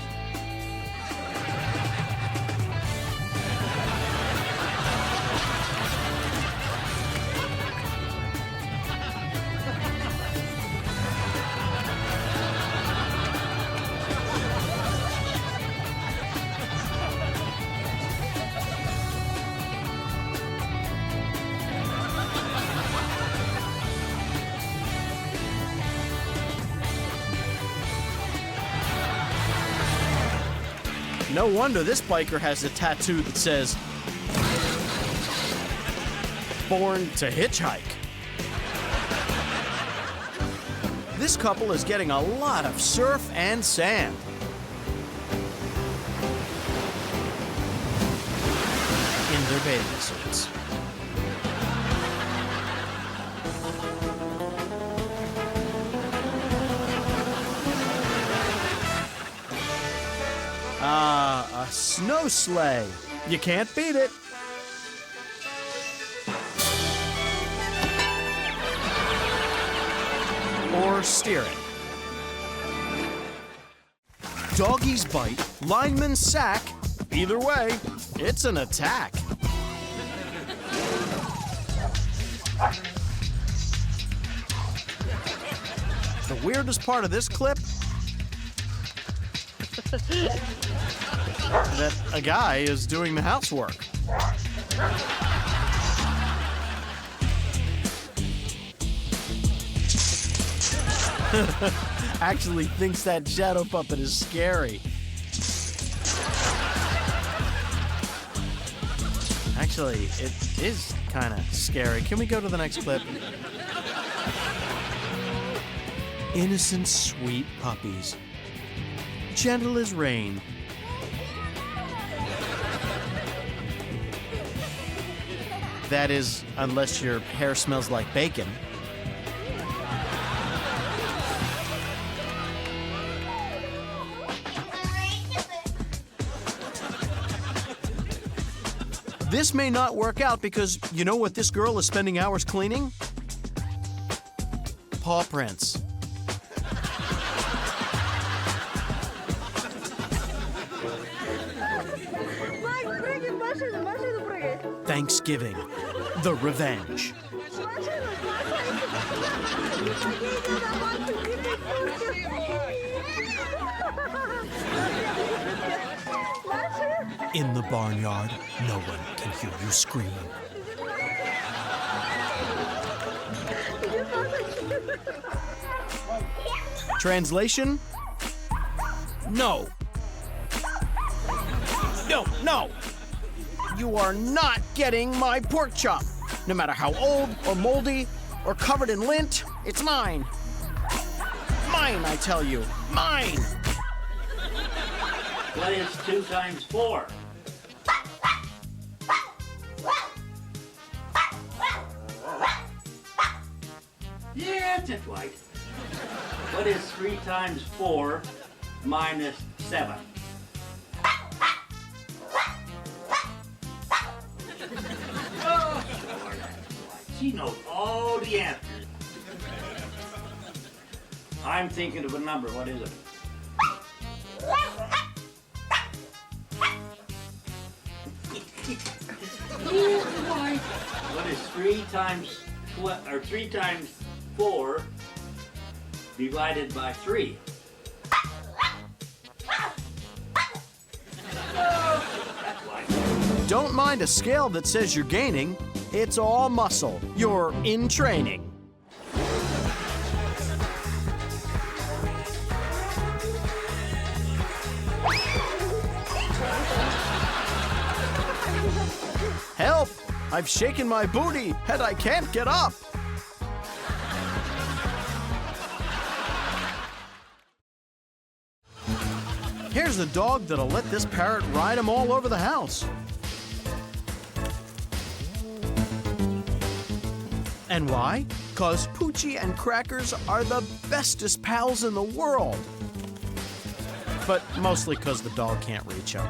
[SPEAKER 1] No wonder this biker has a tattoo that says, "Born to hitchhike." This couple is getting a lot of surf and sand. In their bathing suits. A snow sleigh. You can't beat it. Or steering. Doggies bite, linemen sack. Either way, it's an attack. The weirdest part of this clip, that a guy is doing the housework. Actually thinks that shadow puppet is scary. Actually, it is kind of scary. Can we go to the next clip? Innocent, sweet puppies. Gentle as rain. That is, unless your hair smells like bacon. This may not work out because you know what this girl is spending hours cleaning? Paw prints. Thanksgiving, the revenge. In the barnyard, no one can hear you scream. Translation? No. No, no. You are not getting my pork chop. No matter how old or moldy or covered in lint, it's mine. Mine, I tell you. Mine.
[SPEAKER 12] What is 2 times 4? Yeah, that's right. What is 3 times 4 minus 7? Oh, she knows all the answers. I'm thinking of a number. What is it? What is 3 times 4 divided by 3?
[SPEAKER 1] Don't mind a scale that says you're gaining. It's all muscle. You're in training. Help! I've shaken my booty and I can't get up. Here's the dog that'll let this parrot ride him all over the house. And why? 'Cause Poochie and Crackers are the bestest pals in the world. But mostly 'cause the dog can't reach him.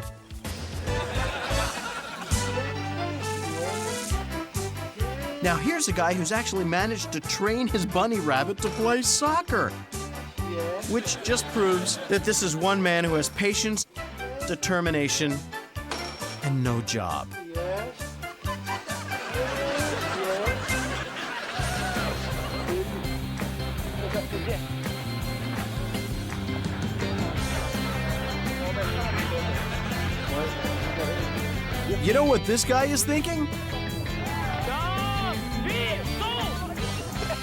[SPEAKER 1] Now here's a guy who's actually managed to train his bunny rabbit to play soccer. Which just proves that this is one man who has patience, determination, and no job. You know what this guy is thinking?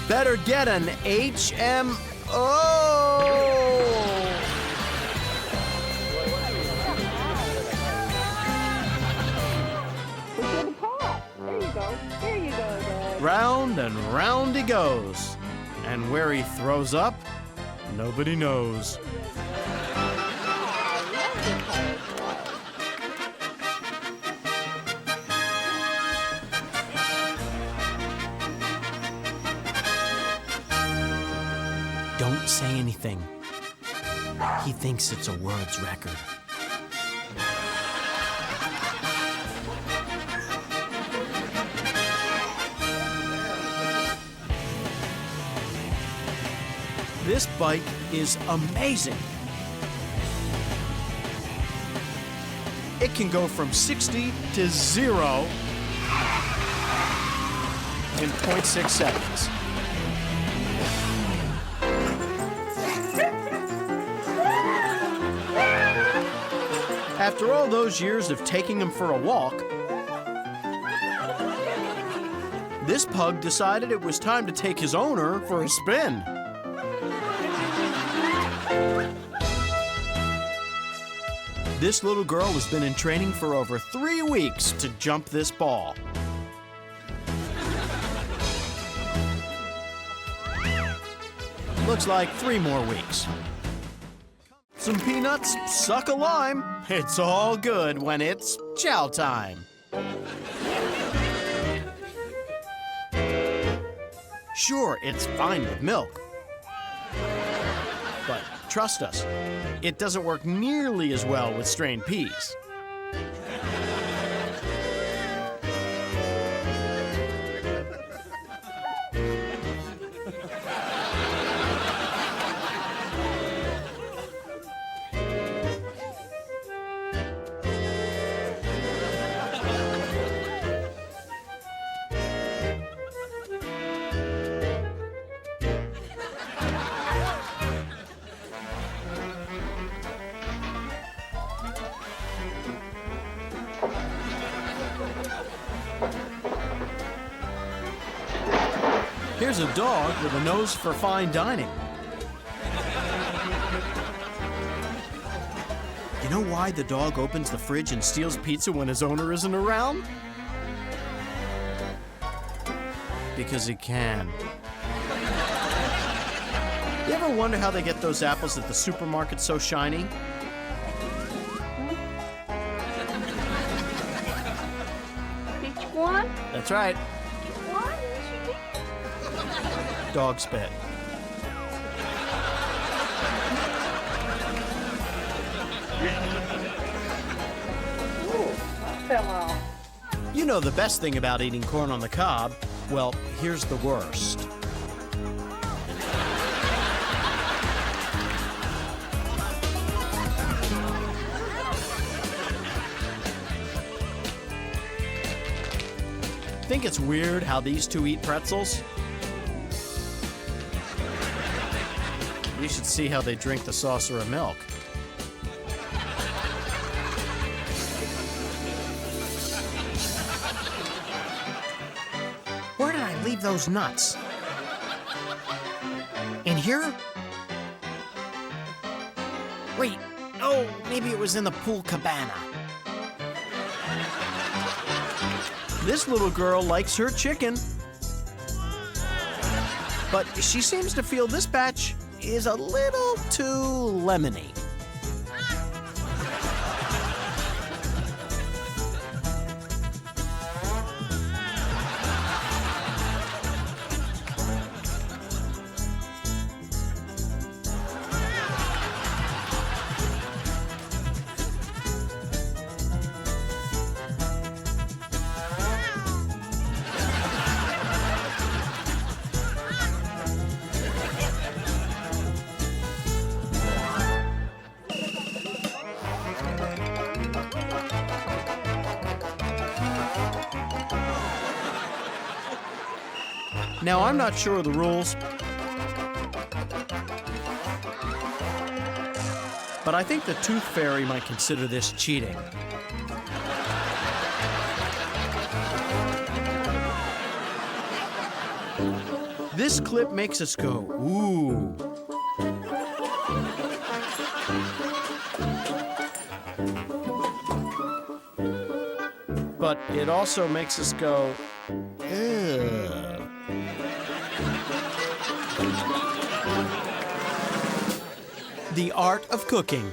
[SPEAKER 1] Better get an HMO.
[SPEAKER 5] There you go, Dad.
[SPEAKER 1] Round and round he goes. And where he throws up, nobody knows. Don't say anything. He thinks it's a world's record. This bike is amazing. It can go from 60 to 0 in 0.6 seconds. After all those years of taking him for a walk, this pug decided it was time to take his owner for a spin. This little girl has been in training for over 3 weeks to jump this ball. Looks like 3 more weeks. Some peanuts, suck a lime. It's all good when it's chow time. Sure, it's fine with milk. But trust us, it doesn't work nearly as well with strained peas. Here's a dog with a nose for fine dining. You know why the dog opens the fridge and steals pizza when his owner isn't around? Because he can. You ever wonder how they get those apples at the supermarket so shiny?
[SPEAKER 9] Which one?
[SPEAKER 1] That's right.
[SPEAKER 9] What?
[SPEAKER 1] Dog spit.
[SPEAKER 5] Fell off.
[SPEAKER 1] You know the best thing about eating corn on the cob? Well, here's the worst. Think it's weird how these two eat pretzels? You should see how they drink the saucer of milk. of those nuts. In here? Wait, oh, maybe it was in the pool cabana. This little girl likes her chicken. But she seems to feel this batch is a little too lemony. Now, I'm not sure of the rules, but I think the Tooth Fairy might consider this cheating. This clip makes us go, ooh. But it also makes us go, ugh. The art of cooking.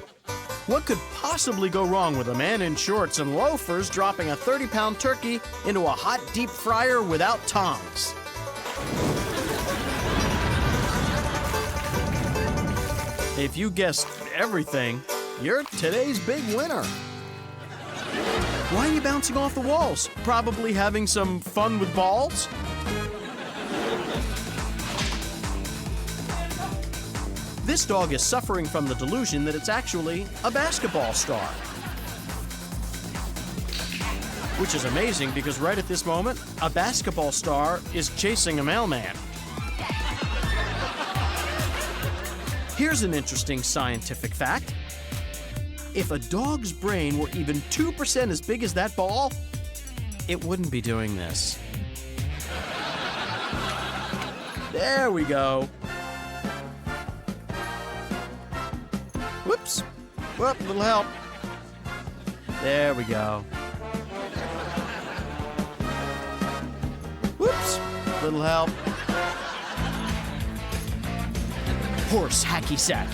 [SPEAKER 1] What could possibly go wrong with a man in shorts and loafers dropping a 30-pound turkey into a hot deep fryer without tongs? If you guessed everything, you're today's big winner. Why are you bouncing off the walls? Probably having some fun with balls? This dog is suffering from the delusion that it's actually a basketball star. Which is amazing because right at this moment, a basketball star is chasing a mailman. Here's an interesting scientific fact. If a dog's brain were even 2% as big as that ball, it wouldn't be doing this. There we go. Whoops. Whoop, little help. There we go. Whoops, little help. Horse hacky sack.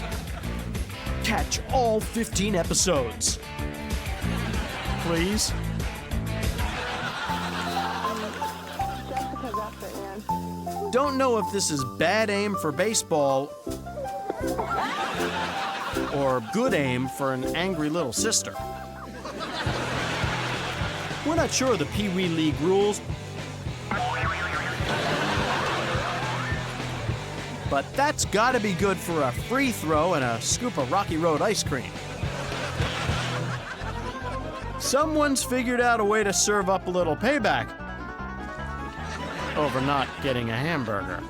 [SPEAKER 1] Catch all 15 episodes. Please. Don't know if this is bad aim for baseball or good aim for an angry little sister. We're not sure of the Pee Wee League rules, but that's gotta be good for a free throw and a scoop of Rocky Road ice cream. Someone's figured out a way to serve up a little payback over not getting a hamburger.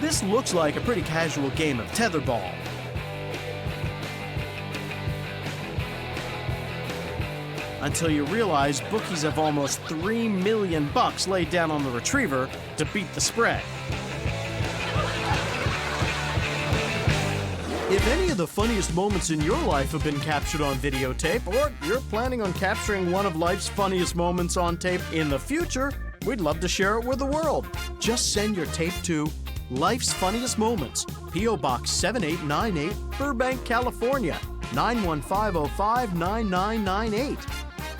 [SPEAKER 1] This looks like a pretty casual game of tetherball. Until you realize bookies have almost $3 million laid down on the retriever to beat the spread. If any of the funniest moments in your life have been captured on videotape, or you're planning on capturing one of life's funniest moments on tape in the future, we'd love to share it with the world. Just send your tape to Life's Funniest Moments, P.O. Box 7898, Burbank, California, 91505-9998.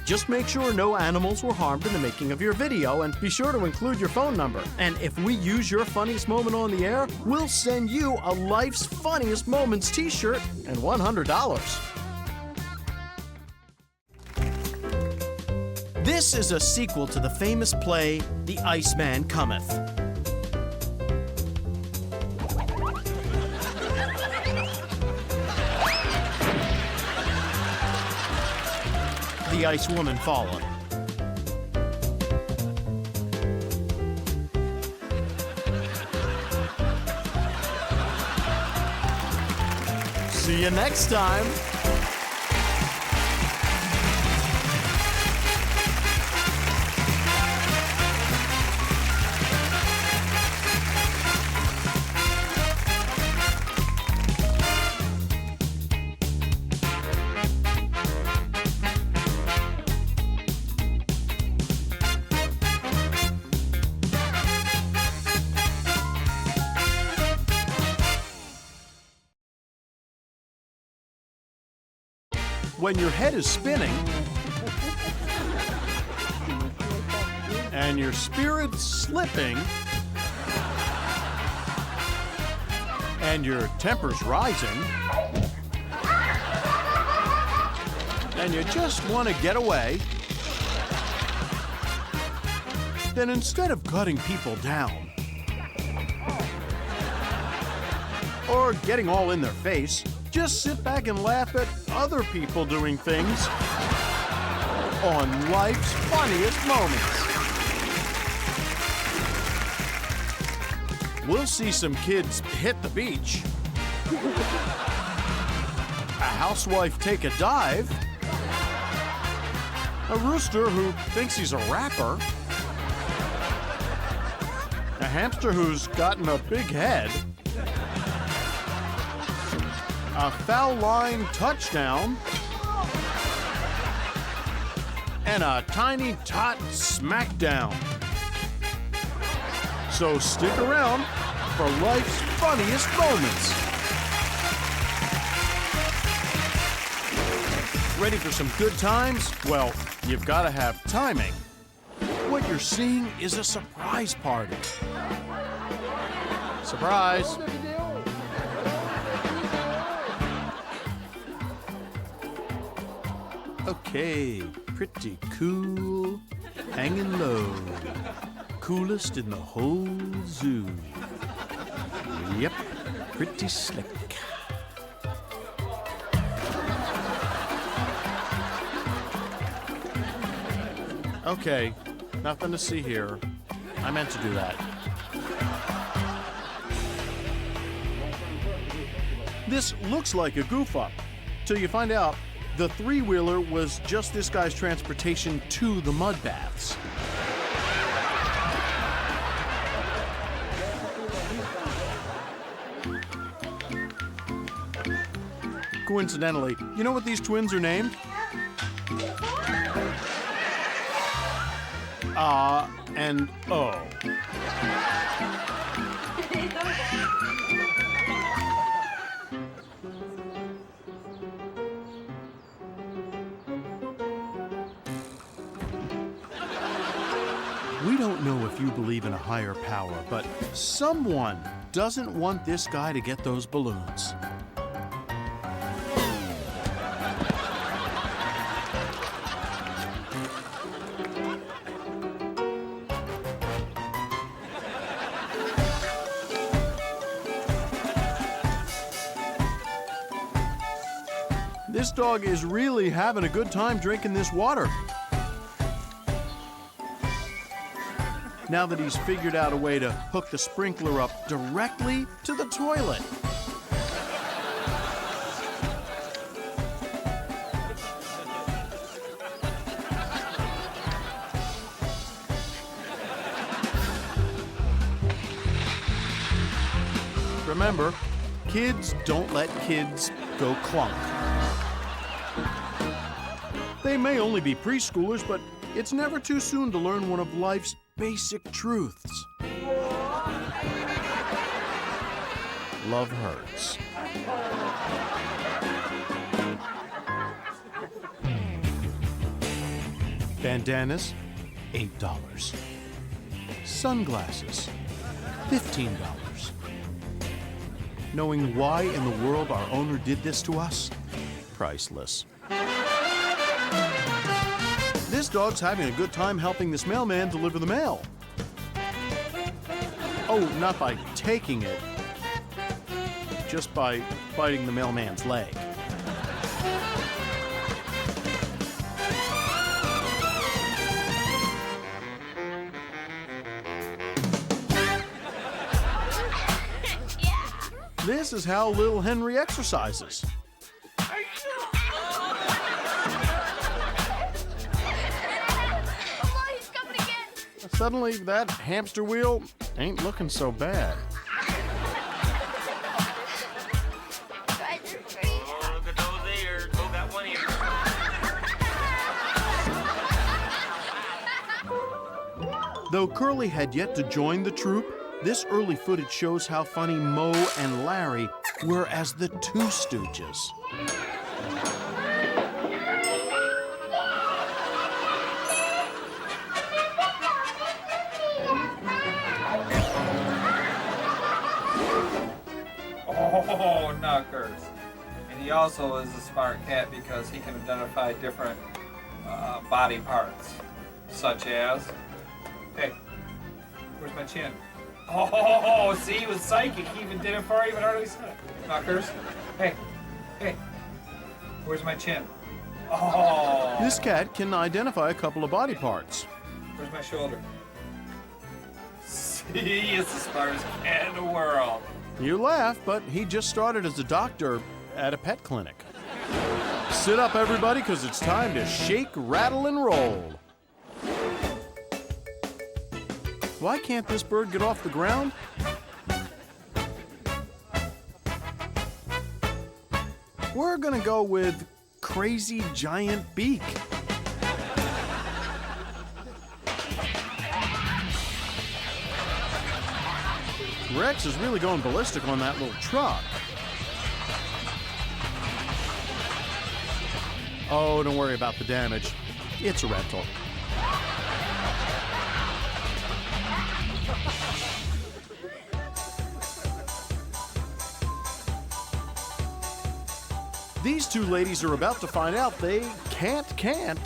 [SPEAKER 1] Just make sure no animals were harmed in the making of your video, and be sure to include your phone number. And if we use your funniest moment on the air, we'll send you a Life's Funniest Moments t-shirt and $100. This is a sequel to the famous play, The Iceman Cometh. The Ice Woman followed. See you next time. when your head is spinning and your spirit's slipping and your temper's rising and you just want to get away, then instead of cutting people down or getting all in their face, just sit back and laugh at other people doing things on life's funniest moments. We'll see some kids hit the beach, a housewife take a dive, a rooster who thinks he's a rapper, a hamster who's gotten a big head, a foul line touchdown, and a tiny tot smackdown. So stick around for life's funniest moments. Ready for some good times? Well, you've got to have timing. What you're seeing is a surprise party. Surprise! Okay, pretty cool, hanging low, coolest in the whole zoo. Yep, pretty slick. Okay, nothing to see here. I meant to do that. This looks like a goof up, till you find out the three-wheeler was just this guy's transportation to the mud baths. Coincidentally, you know what these twins are named? And O. We don't know if you believe in a higher power, but someone doesn't want this guy to get those balloons. This dog is really having a good time drinking this water. Now that he's figured out a way to hook the sprinkler up directly to the toilet. Remember, kids don't let kids go clunk. They may only be preschoolers, but it's never too soon to learn one of life's basic truths. Love hurts. Bandanas, $8. Sunglasses, $15. Knowing why in the world our owner did this to us? Priceless. This dog's having a good time helping this mailman deliver the mail. Oh, not by taking it, just by biting the mailman's leg. This is how little Henry exercises. Suddenly, that hamster wheel ain't looking so bad.
[SPEAKER 13] Oh, look at those ears. Oh, got one ear.
[SPEAKER 1] Though Curly had yet to join the troupe, this early footage shows how funny Moe and Larry were as the Two Stooges.
[SPEAKER 14] Oh, knockers. And he also is a smart cat because he can identify different body parts, such as, hey, where's my chin? Oh, see, he was psychic. He even did it before I even hardly said it. Knockers, hey, where's my chin? Oh.
[SPEAKER 1] This cat can identify a couple of body parts.
[SPEAKER 14] Where's my shoulder? See, he is the smartest cat in the world.
[SPEAKER 1] You laugh, but he just started as a doctor at a pet clinic. Sit up, everybody, because it's time to shake, rattle, and roll. Why can't this bird get off the ground? We're gonna go with crazy giant beak. Rex is really going ballistic on that little truck. Oh, don't worry about the damage. It's a rental. These two ladies are about to find out they can't. Can.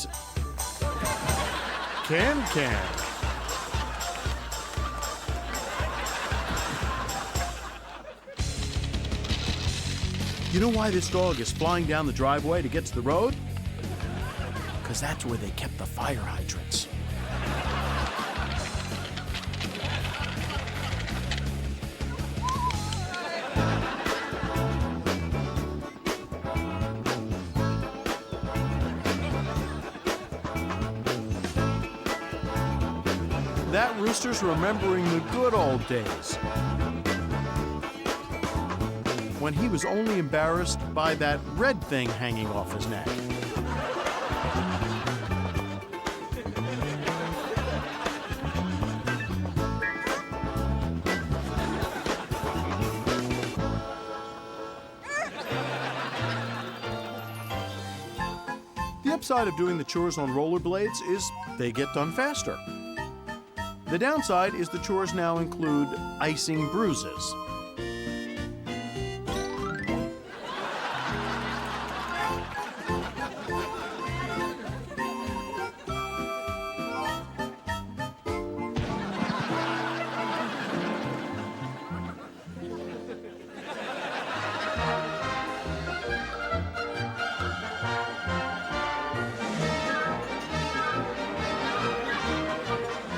[SPEAKER 1] You know why this dog is flying down the driveway to get to the road? Because that's where they kept the fire hydrants. That rooster's remembering the good old days, when he was only embarrassed by that red thing hanging off his neck. The upside of doing the chores on rollerblades is they get done faster. The downside is the chores now include icing bruises.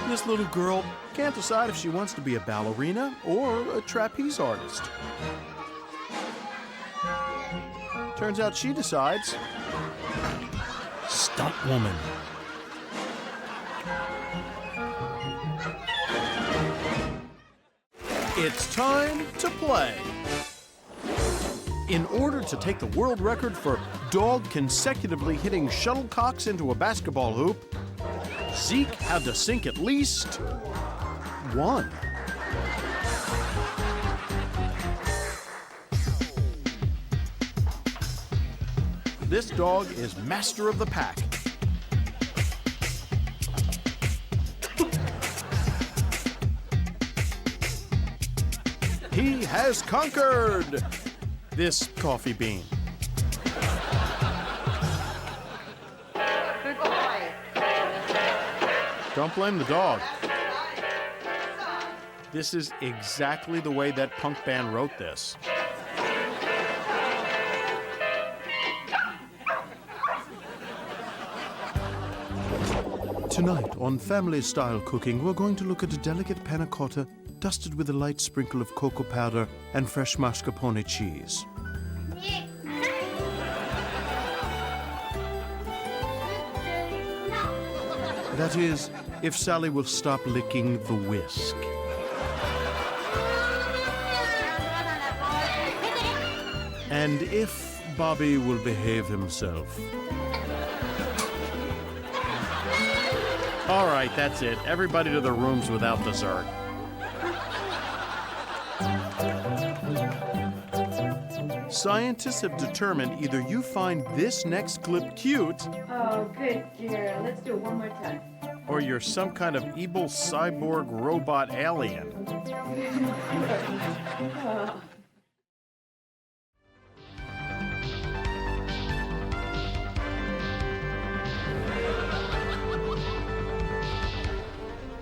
[SPEAKER 1] This little girl can't decide if she wants to be a ballerina or a trapeze artist. Turns out she decides, stunt woman. It's time to play. In order to take the world record for dog consecutively hitting shuttlecocks into a basketball hoop, Zeke had to sink at least one. This dog is master of the pack. He has conquered this coffee bean. Don't blame the dog. This is exactly the way that punk band wrote this. Tonight on Family Style Cooking, we're going to look at a delicate panna cotta dusted with a light sprinkle of cocoa powder and fresh mascarpone cheese. That is, if Sally will stop licking the whisk. And if Bobby will behave himself. All right, that's it. Everybody to their rooms without dessert. Scientists have determined either you find this next clip cute,
[SPEAKER 10] Oh, good dear. Let's do it one more time.
[SPEAKER 1] or you're some kind of evil cyborg robot alien.
[SPEAKER 10] Oh.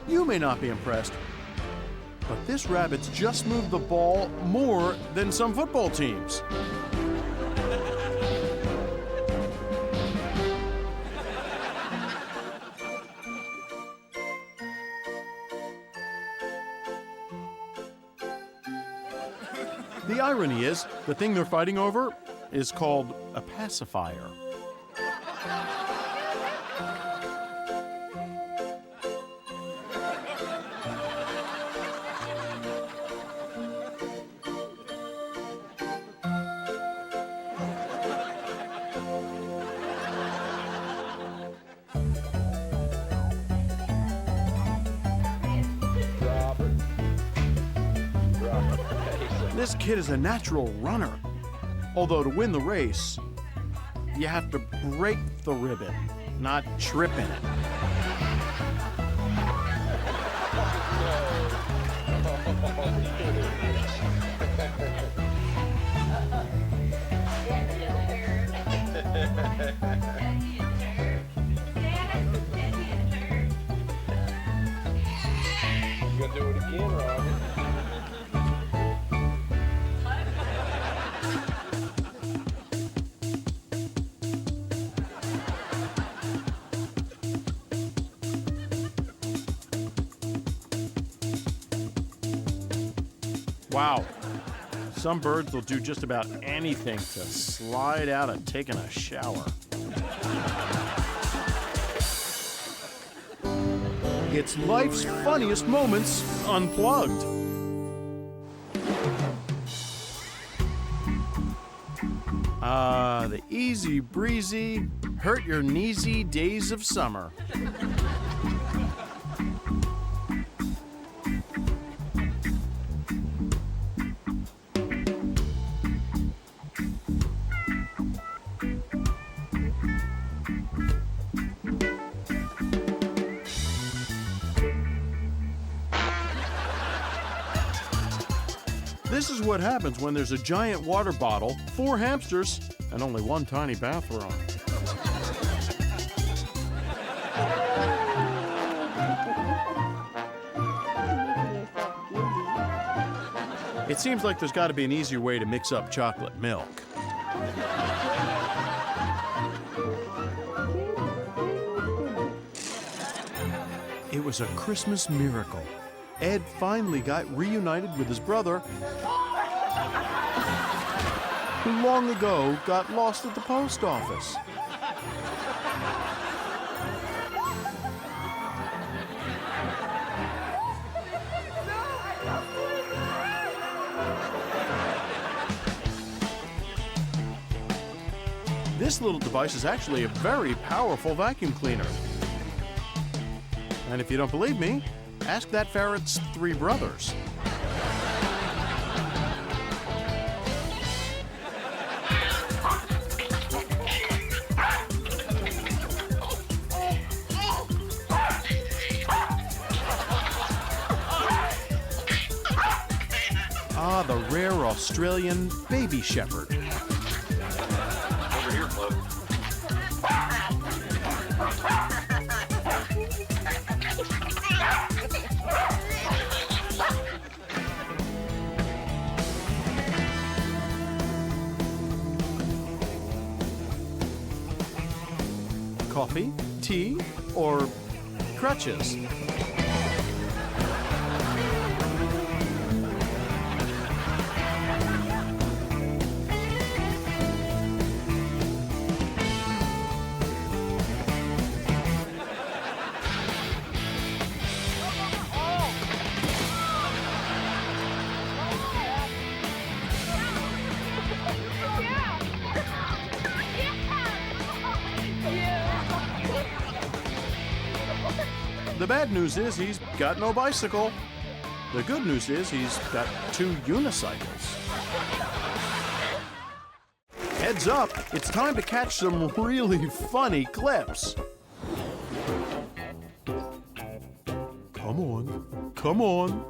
[SPEAKER 1] You may not be impressed, but this rabbit's just moved the ball more than some football teams. The irony is, the thing they're fighting over is called a pacifier. This kid is a natural runner. Although to win the race, you have to break the ribbon, not trip in it.
[SPEAKER 15] You gonna do it again, Robert?
[SPEAKER 1] Wow. Some birds will do just about anything to slide out of taking a shower. It's life's funniest moments unplugged. The easy breezy, hurt your kneesy days of summer. This is what happens when there's a giant water bottle, 4 hamsters, and only 1 tiny bathroom. It seems like there's got to be an easier way to mix up chocolate milk. It was a Christmas miracle. Ed finally got reunited with his brother, who long ago got lost at the post office. This little device is actually a very powerful vacuum cleaner. And if you don't believe me, ask that ferret's 3 brothers. Ah, the rare Australian baby shepherd.
[SPEAKER 15] Over here, Flo.
[SPEAKER 1] Coffee, tea, or crutches? The bad news is he's got no bicycle. The good news is he's got 2 unicycles. Heads up, it's time to catch some really funny clips. Come on, come on.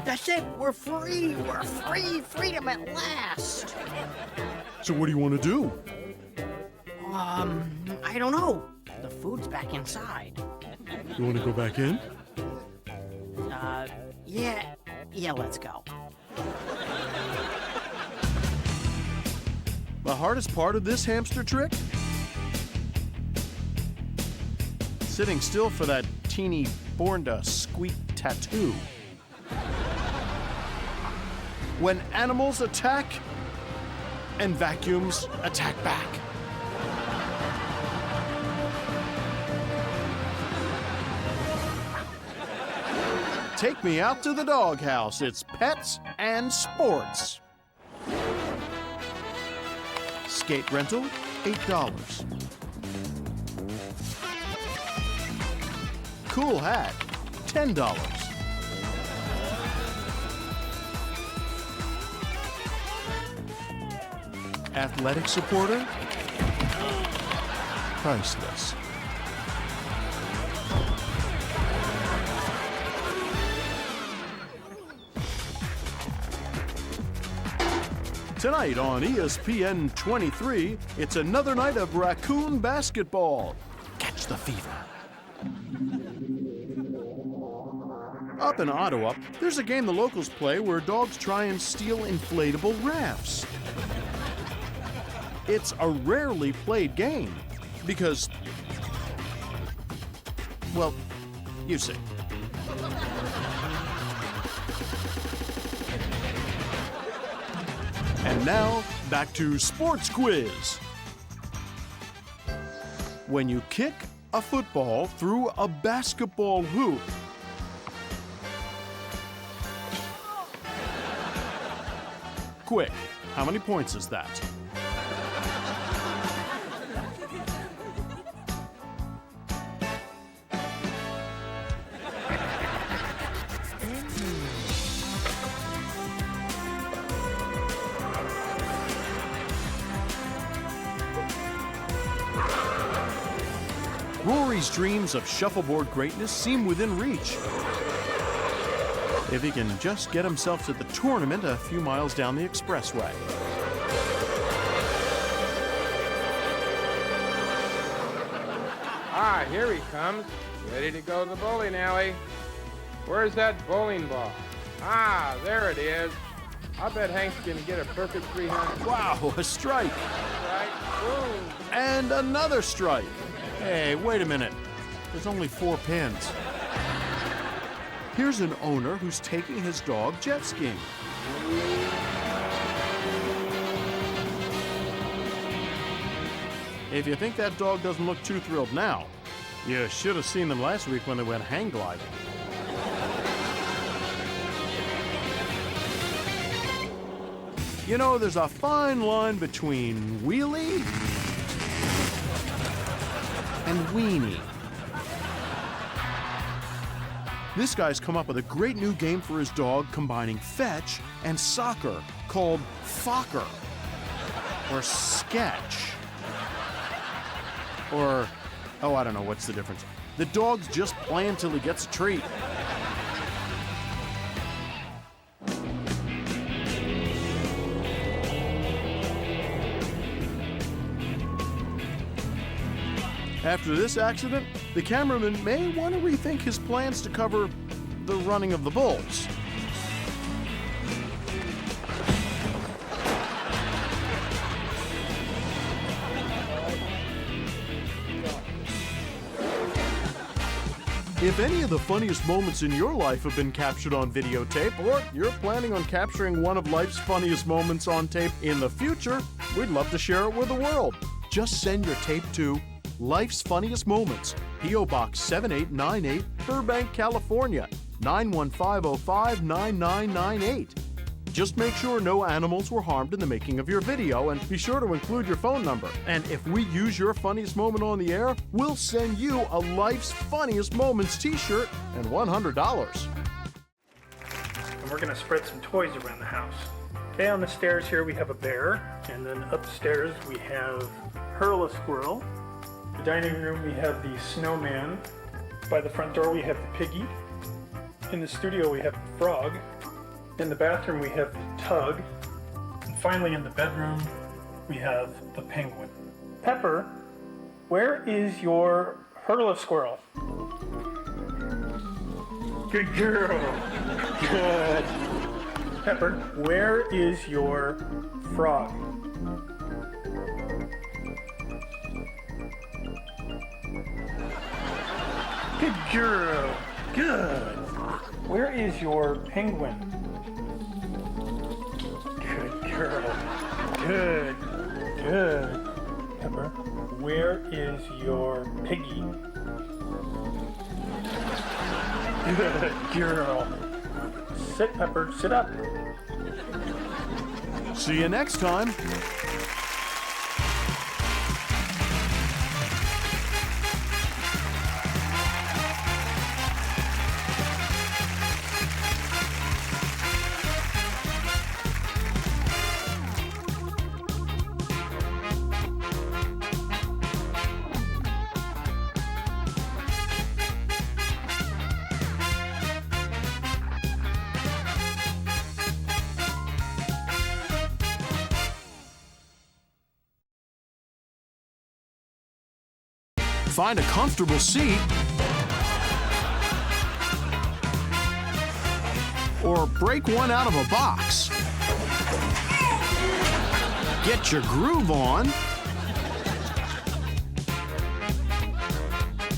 [SPEAKER 6] That's it. We're free. We're free. Freedom at last.
[SPEAKER 1] So what do you want to do?
[SPEAKER 6] I don't know. The food's back inside.
[SPEAKER 1] You want to go back in?
[SPEAKER 6] Yeah, let's go.
[SPEAKER 1] The hardest part of this hamster trick? Sitting still for that teeny born to squeak tattoo. When animals attack and vacuums attack back. Take me out to the doghouse. It's pets and sports. Skate rental, $8. Cool hat, $10. Athletic supporter, priceless. Tonight on ESPN 23, it's another night of raccoon basketball. Catch the fever. Up in Ottawa, there's a game the locals play where dogs try and steal inflatable rafts. It's a rarely played game because, well, you see. And now, back to Sports Quiz. When you kick a football through a basketball hoop, quick, how many points is that? Rory's dreams of shuffleboard greatness seem within reach. If he can just get himself to the tournament a few miles down the expressway.
[SPEAKER 15] Ah, here he comes. Ready to go to the bowling alley. Where's that bowling ball? Ah, there it is. I bet Hank's gonna get a perfect 300.
[SPEAKER 1] Wow, a strike.
[SPEAKER 15] Right, boom.
[SPEAKER 1] And another strike. Hey, wait a minute. There's only 4 pins. Here's an owner who's taking his dog jet skiing. If you think that dog doesn't look too thrilled now, you should have seen them last week when they went hang gliding. You know, there's a fine line between wheelie and weenie. This guy's come up with a great new game for his dog combining fetch and soccer called Focker or Sketch or, oh, I don't know, what's the difference? The dog's just playing till he gets a treat. After this accident, the cameraman may want to rethink his plans to cover the running of the bulls. If any of the funniest moments in your life have been captured on videotape, or you're planning on capturing one of life's funniest moments on tape in the future, we'd love to share it with the world. Just send your tape to Life's Funniest Moments, P.O. Box 7898, Burbank, California, 91505-9998. Just make sure no animals were harmed in the making of your video, and be sure to include your phone number. And if we use your funniest moment on the air, we'll send you a Life's Funniest Moments t-shirt and $100.
[SPEAKER 16] And we're gonna spread some toys around the house. Okay, on the stairs here we have a bear, and then upstairs we have Hurl a Squirrel. The dining room we have the snowman. By the front door we have the piggy. In the studio we have the frog. In the bathroom we have the tug. And finally in the bedroom we have the penguin. Pepper, where is your Hurl a Squirrel? Good girl. Good. Pepper, where is your frog? Good girl. Good. Where is your penguin? Good girl. Good. Good. Pepper, where is your piggy? Good girl. Sit, Pepper, sit up.
[SPEAKER 1] See you next time. Find a comfortable seat, or break one out of a box. Get your groove on,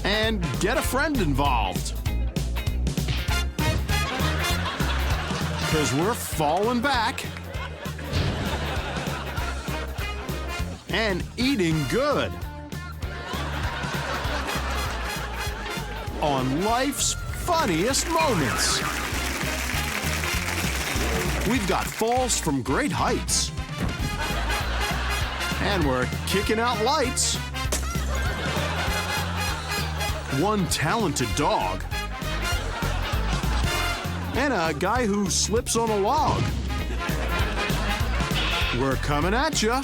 [SPEAKER 1] and get a friend involved. Because we're falling back and eating good on life's funniest moments. We've got falls from great heights. And we're kicking out lights. One talented dog. And a guy who slips on a log. We're coming at ya.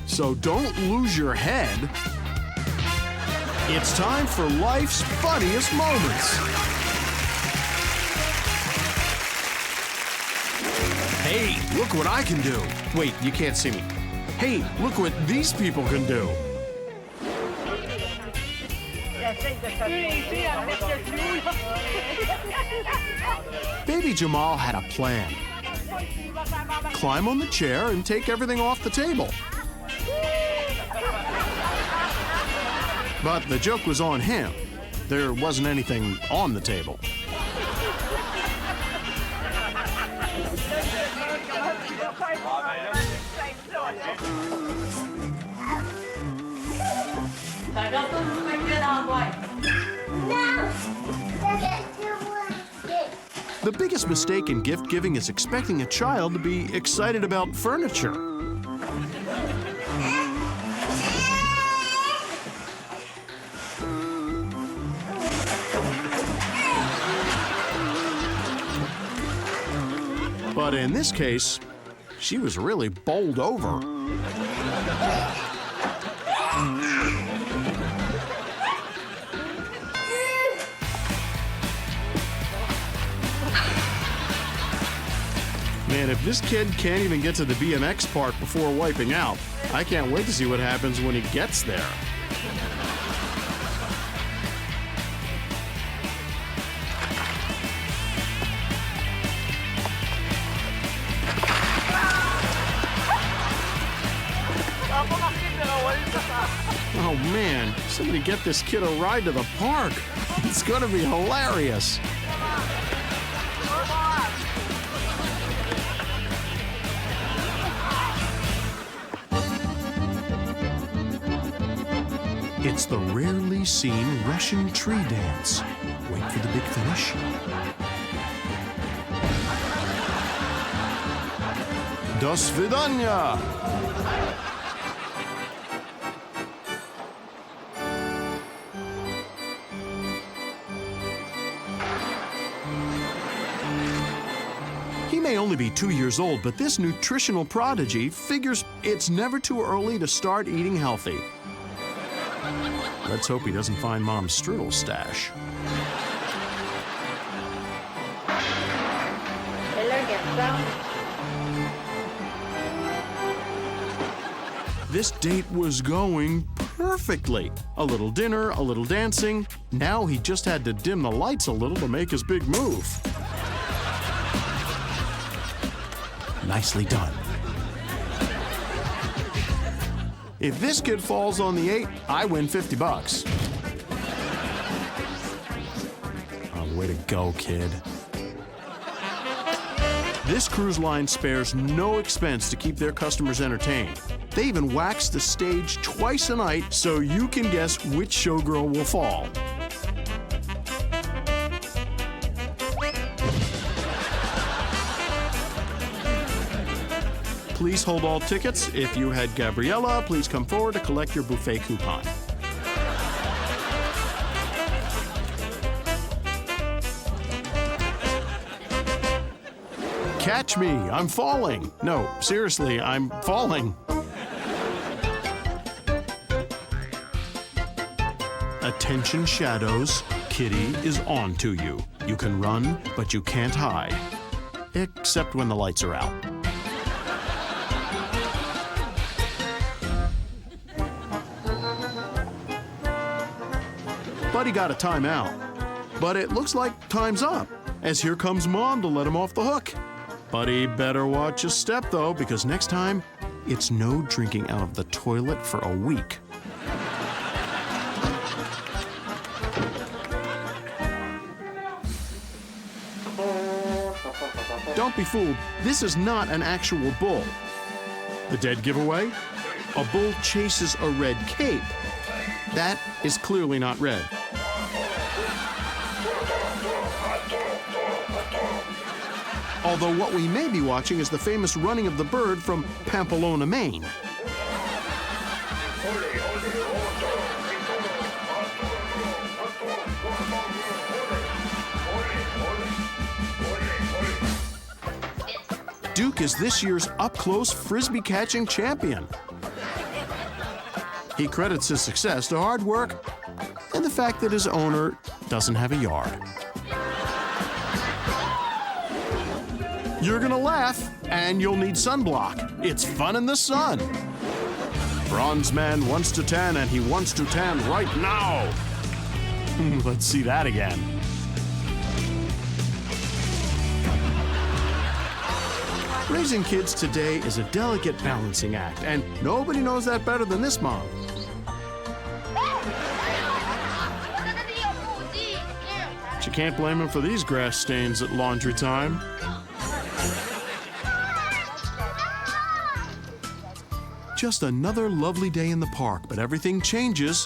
[SPEAKER 1] So don't lose your head. It's time for life's funniest moments. Hey, look what I can do. Wait, you can't see me. Hey, look what these people can do. Baby Jamal had a plan. Climb on the chair and take everything off the table. But the joke was on him. There wasn't anything on the table. The biggest mistake in gift giving is expecting a child to be excited about furniture. But in this case, she was really bowled over. Man, if this kid can't even get to the BMX part before wiping out, I can't wait to see what happens when he gets there. Oh man, somebody get this kid a ride to the park. It's gonna be hilarious. It's the rarely seen Russian tree dance. Wait for the big finish. До свидания! He may only be 2 years old, but this nutritional prodigy figures it's never too early to start eating healthy. Let's hope he doesn't find Mom's strudel stash. This date was going perfect. perfectly. A little dinner, a little dancing. Now he just had to dim the lights a little to make his big move. Nicely done. If this kid falls on the 8, I win $50. Oh, way to go, kid. This cruise line spares no expense to keep their customers entertained. They even wax the stage twice a night so you can guess which showgirl will fall. Please hold all tickets. If you had Gabriella, please come forward to collect your buffet coupon. Catch me, I'm falling. No, seriously, I'm falling. Attention shadows, Kitty is on to you. You can run, but you can't hide. Except when the lights are out. Buddy got a timeout, but it looks like time's up, as here comes Mom to let him off the hook. Buddy better watch his step, though, because next time, it's no drinking out of the toilet for a week. Don't be fooled, this is not an actual bull. The dead giveaway? A bull chases a red cape. That is clearly not red. Although what we may be watching is the famous running of the bird from Pamplona, Maine. Duke is this year's up-close frisbee catching champion. He credits his success to hard work and the fact that his owner doesn't have a yard. You're gonna laugh, and you'll need sunblock. It's fun in the sun. Bronze man wants to tan, and he wants to tan right now. Let's see that again. Raising kids today is a delicate balancing act, and nobody knows that better than this mom. But you can't blame him for these grass stains at laundry time. Just another lovely day in the park, but everything changes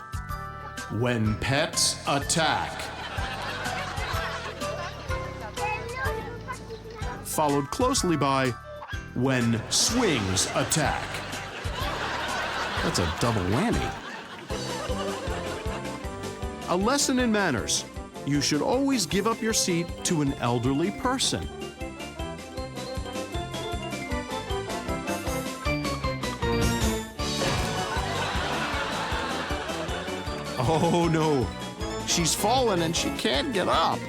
[SPEAKER 1] when pets attack. Followed closely by when swings attack. That's a double whammy. A lesson in manners. You should always give up your seat to an elderly person. Oh no, she's fallen and she can't get up.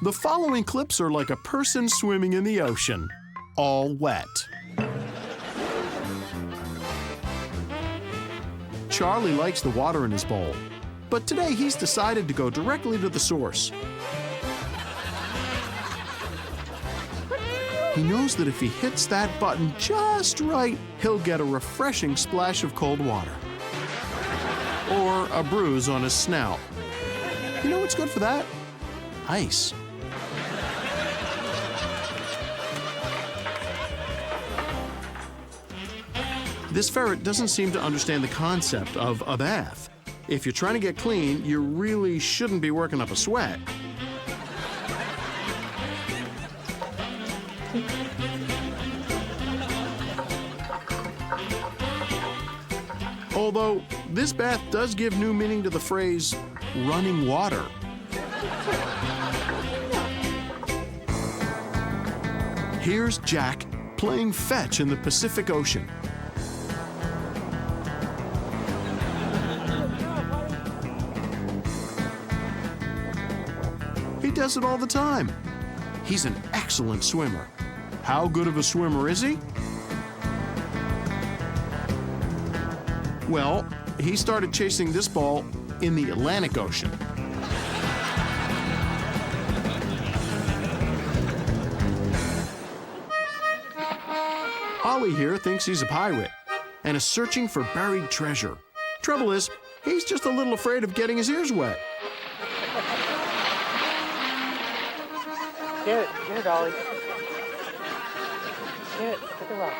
[SPEAKER 1] The following clips are like a person swimming in the ocean, all wet. Charlie likes the water in his bowl, but today he's decided to go directly to the source. He knows that if he hits that button just right, he'll get a refreshing splash of cold water. Or a bruise on his snout. You know what's good for that? Ice. This ferret doesn't seem to understand the concept of a bath. If you're trying to get clean, you really shouldn't be working up a sweat. Although, this bath does give new meaning to the phrase, running water. Here's Jack playing fetch in the Pacific Ocean. He does it all the time. He's an excellent swimmer. How good of a swimmer is he? Well, he started chasing this ball in the Atlantic Ocean. Ollie here thinks he's a pirate and is searching for buried treasure. Trouble is, he's just a little afraid of getting his ears wet.
[SPEAKER 5] Get it, Ollie. Get it, get the rock.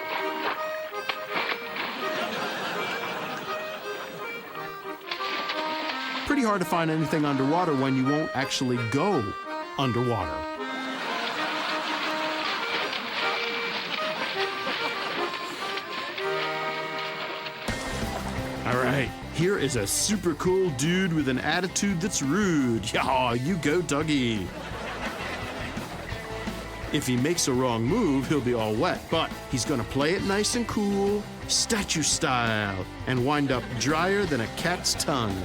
[SPEAKER 1] Pretty hard to find anything underwater when you won't actually go underwater. All right, here is a super cool dude with an attitude that's rude. Yeah, you go, Dougie. If he makes a wrong move, he'll be all wet, but he's gonna play it nice and cool, statue style, and wind up drier than a cat's tongue.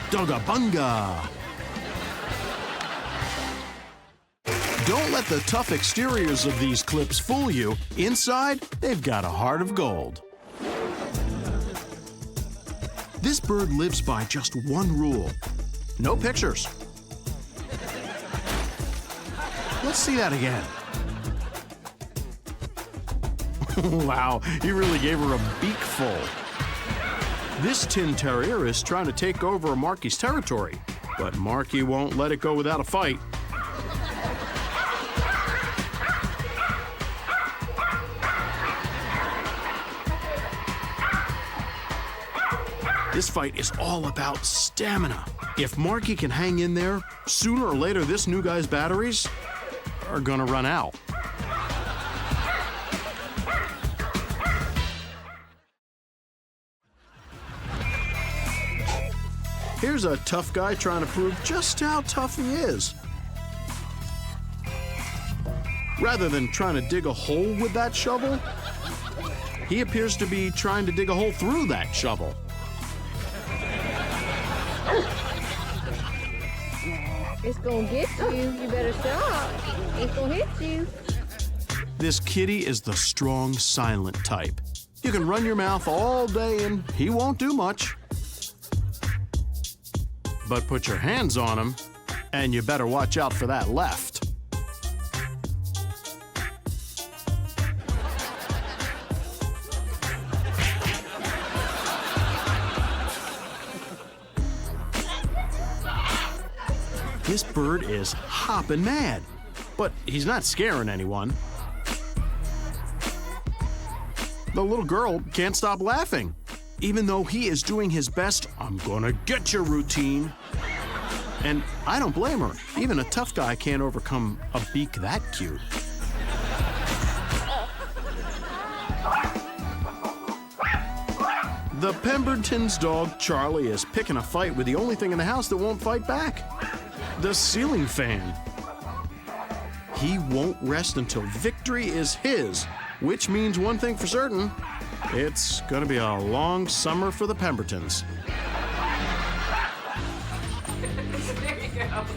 [SPEAKER 1] Dogabunga! Don't let the tough exteriors of these clips fool you. Inside, they've got a heart of gold. This bird lives by just one rule: no pictures. Let's see that again. Wow, he really gave her a beakful. This tin terrier is trying to take over Marky's territory, but Marky won't let it go without a fight. This fight is all about stamina. If Marky can hang in there, sooner or later this new guy's batteries are gonna run out. Here's a tough guy trying to prove just how tough he is. Rather than trying to dig a hole with that shovel, he appears to be trying to dig a hole through that shovel.
[SPEAKER 9] It's gonna get you. You better stop. It's gonna hit you.
[SPEAKER 1] This kitty is the strong, silent type. You can run your mouth all day and he won't do much. But put your hands on him, and you better watch out for that left. This bird is hopping mad, but he's not scaring anyone. The little girl can't stop laughing, even though he is doing his best "I'm gonna get you" routine. And I don't blame her. Even a tough guy can't overcome a beak that cute. The Pemberton's dog, Charlie, is picking a fight with the only thing in the house that won't fight back: the ceiling fan. He won't rest until victory is his, which means one thing for certain: it's gonna be a long summer for the Pembertons.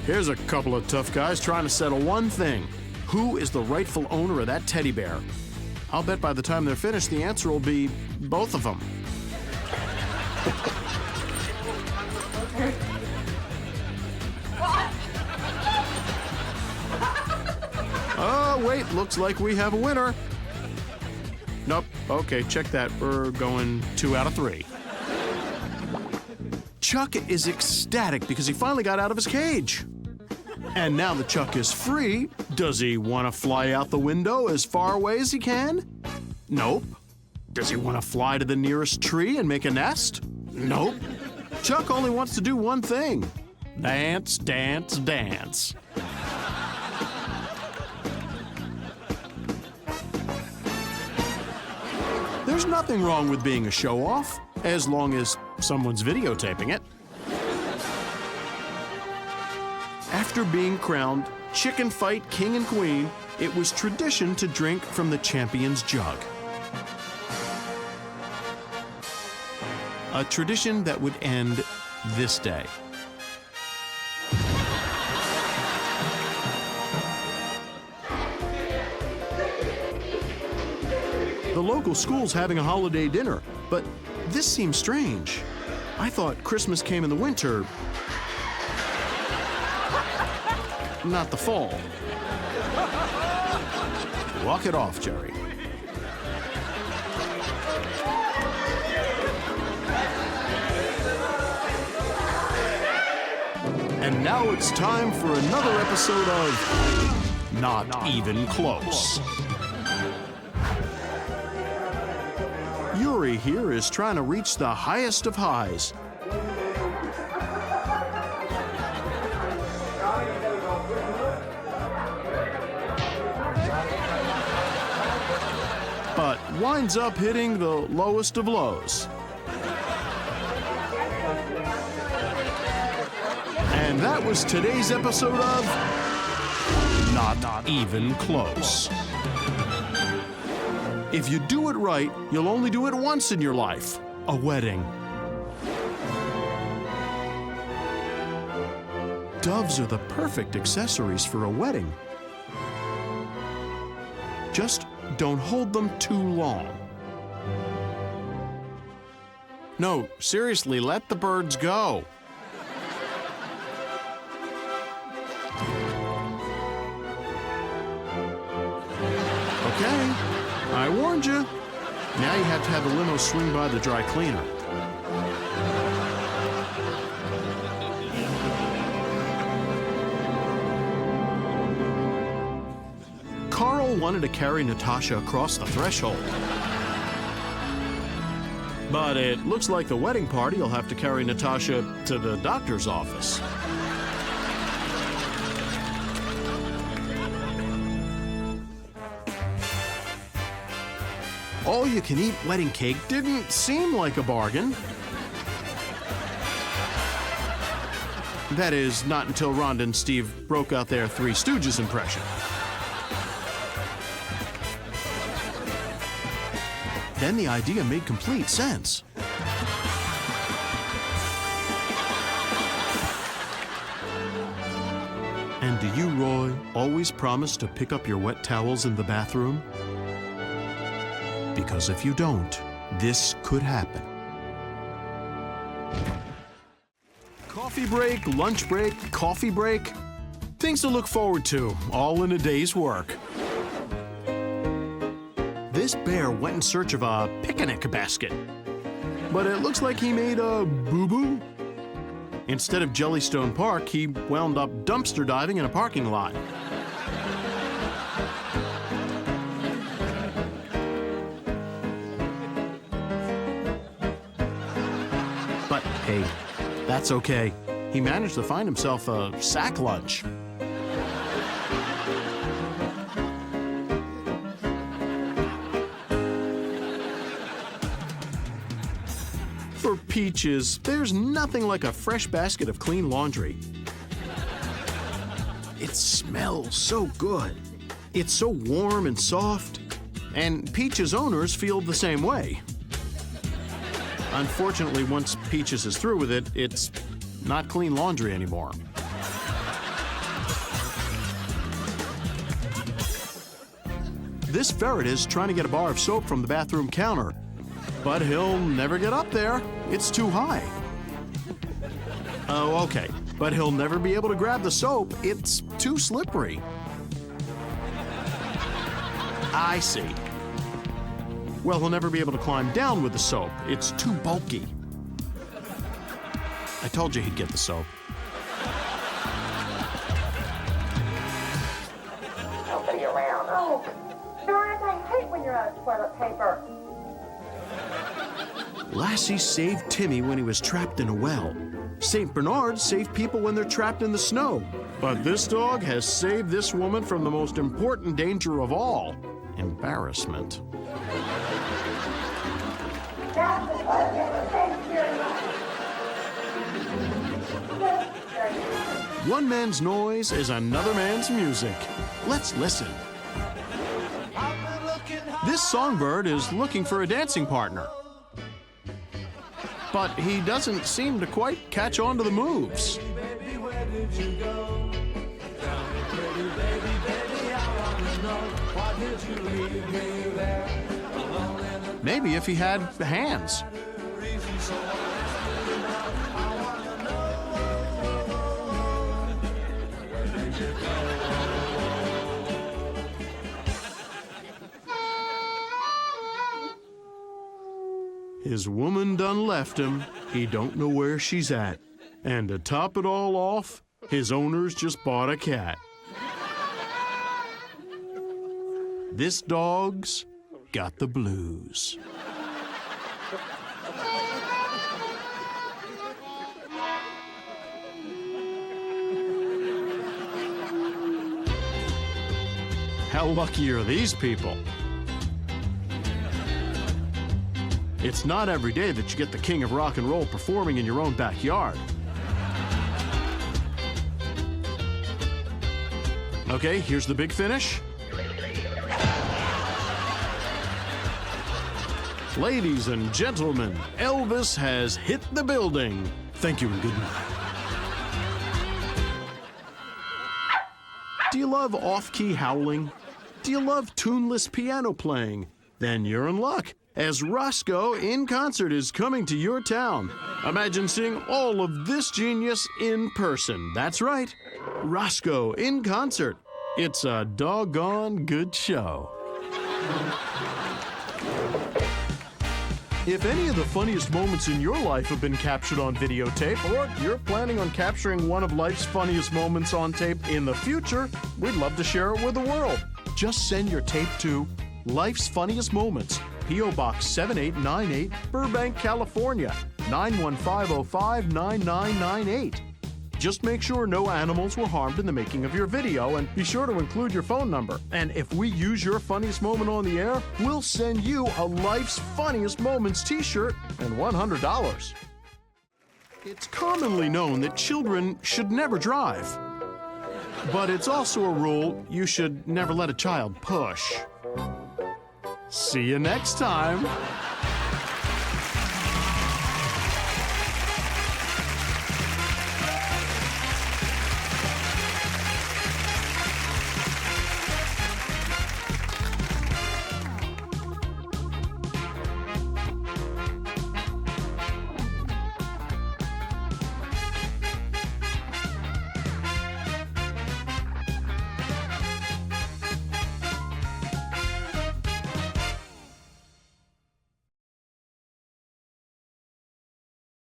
[SPEAKER 1] Here's a couple of tough guys trying to settle one thing: who is the rightful owner of that teddy bear? I'll bet by the time they're finished, the answer will be both of them. Oh, wait, looks like we have a winner. Nope, okay, check that. We're going 2 out of 3. Chuck is ecstatic because he finally got out of his cage. And now that Chuck is free, does he want to fly out the window as far away as he can? Nope. Does he want to fly to the nearest tree and make a nest? Nope. Chuck only wants to do one thing: dance, dance, dance. There's nothing wrong with being a show-off, as long as someone's videotaping it. After being crowned chicken fight king and queen, it was tradition to drink from the champion's jug. A tradition that would end this day. The the local school's having a holiday dinner, but this seems strange. I thought Christmas came in the winter, not the fall. Walk it off, Jerry. And now it's time for another episode of Not Even Close. Yuri here is trying to reach the highest of highs. But winds up hitting the lowest of lows. And that was today's episode of Not Even Close. If you do it right, you'll only do it once in your life, a wedding. Doves are the perfect accessories for a wedding. Just don't hold them too long. No, seriously, let the birds go. Okay, I warned you. Now you have to have the limo swing by the dry cleaner. Carl wanted to carry Natasha across the threshold. But it looks like the wedding party will have to carry Natasha to the doctor's office. All-you-can-eat wedding cake didn't seem like a bargain. That is, not until Rhonda and Steve broke out their Three Stooges impression. Then the idea made complete sense. And do you, Roy, always promise to pick up your wet towels in the bathroom? Because if you don't, this could happen. Coffee break, lunch break, coffee break. Things to look forward to, all in a day's work. This bear went in search of a picnic basket. But it looks like he made a boo-boo. Instead of Jellystone Park, he wound up dumpster diving in a parking lot. But hey, that's okay. He managed to find himself a sack lunch. For Peaches, there's nothing like a fresh basket of clean laundry. It smells so good. It's so warm and soft. And Peaches' owners feel the same way. Unfortunately, once Peaches is through with it, it's not clean laundry anymore. This ferret is trying to get a bar of soap from the bathroom counter, but he'll never get up there. It's too high. Oh, okay, but he'll never be able to grab the soap. It's too slippery. I see. Well, he'll never be able to climb down with the soap. It's too bulky. I told you he'd get the soap.
[SPEAKER 10] Don't be around. Oh, Doris, I hate when you're out of toilet paper.
[SPEAKER 1] Lassie saved Timmy when he was trapped in a well. St. Bernard saved people when they're trapped in the snow. But this dog has saved this woman from the most important danger of all, embarrassment. One man's noise is another man's music. Let's listen. This songbird is looking for a dancing partner. But he doesn't seem to quite catch on to the moves. Maybe if he had hands. His woman done left him. He don't know where she's at. And to top it all off, his owners just bought a cat. This dog's got the blues. How lucky are these people? It's not every day that you get the king of rock and roll performing in your own backyard. Okay, here's the big finish. Ladies and gentlemen, Elvis has hit the building. Thank you and good night. Do you love off-key howling? Do you love tuneless piano playing? Then you're in luck, as Roscoe in Concert is coming to your town. Imagine seeing all of this genius in person. That's right, Roscoe in Concert. It's a doggone good show. If any of the funniest moments in your life have been captured on videotape, or you're planning on capturing one of life's funniest moments on tape in the future, we'd love to share it with the world. Just send your tape to Life's Funniest Moments, P.O. Box 7898, Burbank, California, 91505-9998. Just make sure no animals were harmed in the making of your video, and be sure to include your phone number. And if we use your funniest moment on the air, we'll send you a Life's Funniest Moments t-shirt and $100. It's commonly known that children should never drive. But it's also a rule you should never let a child push. See you next time.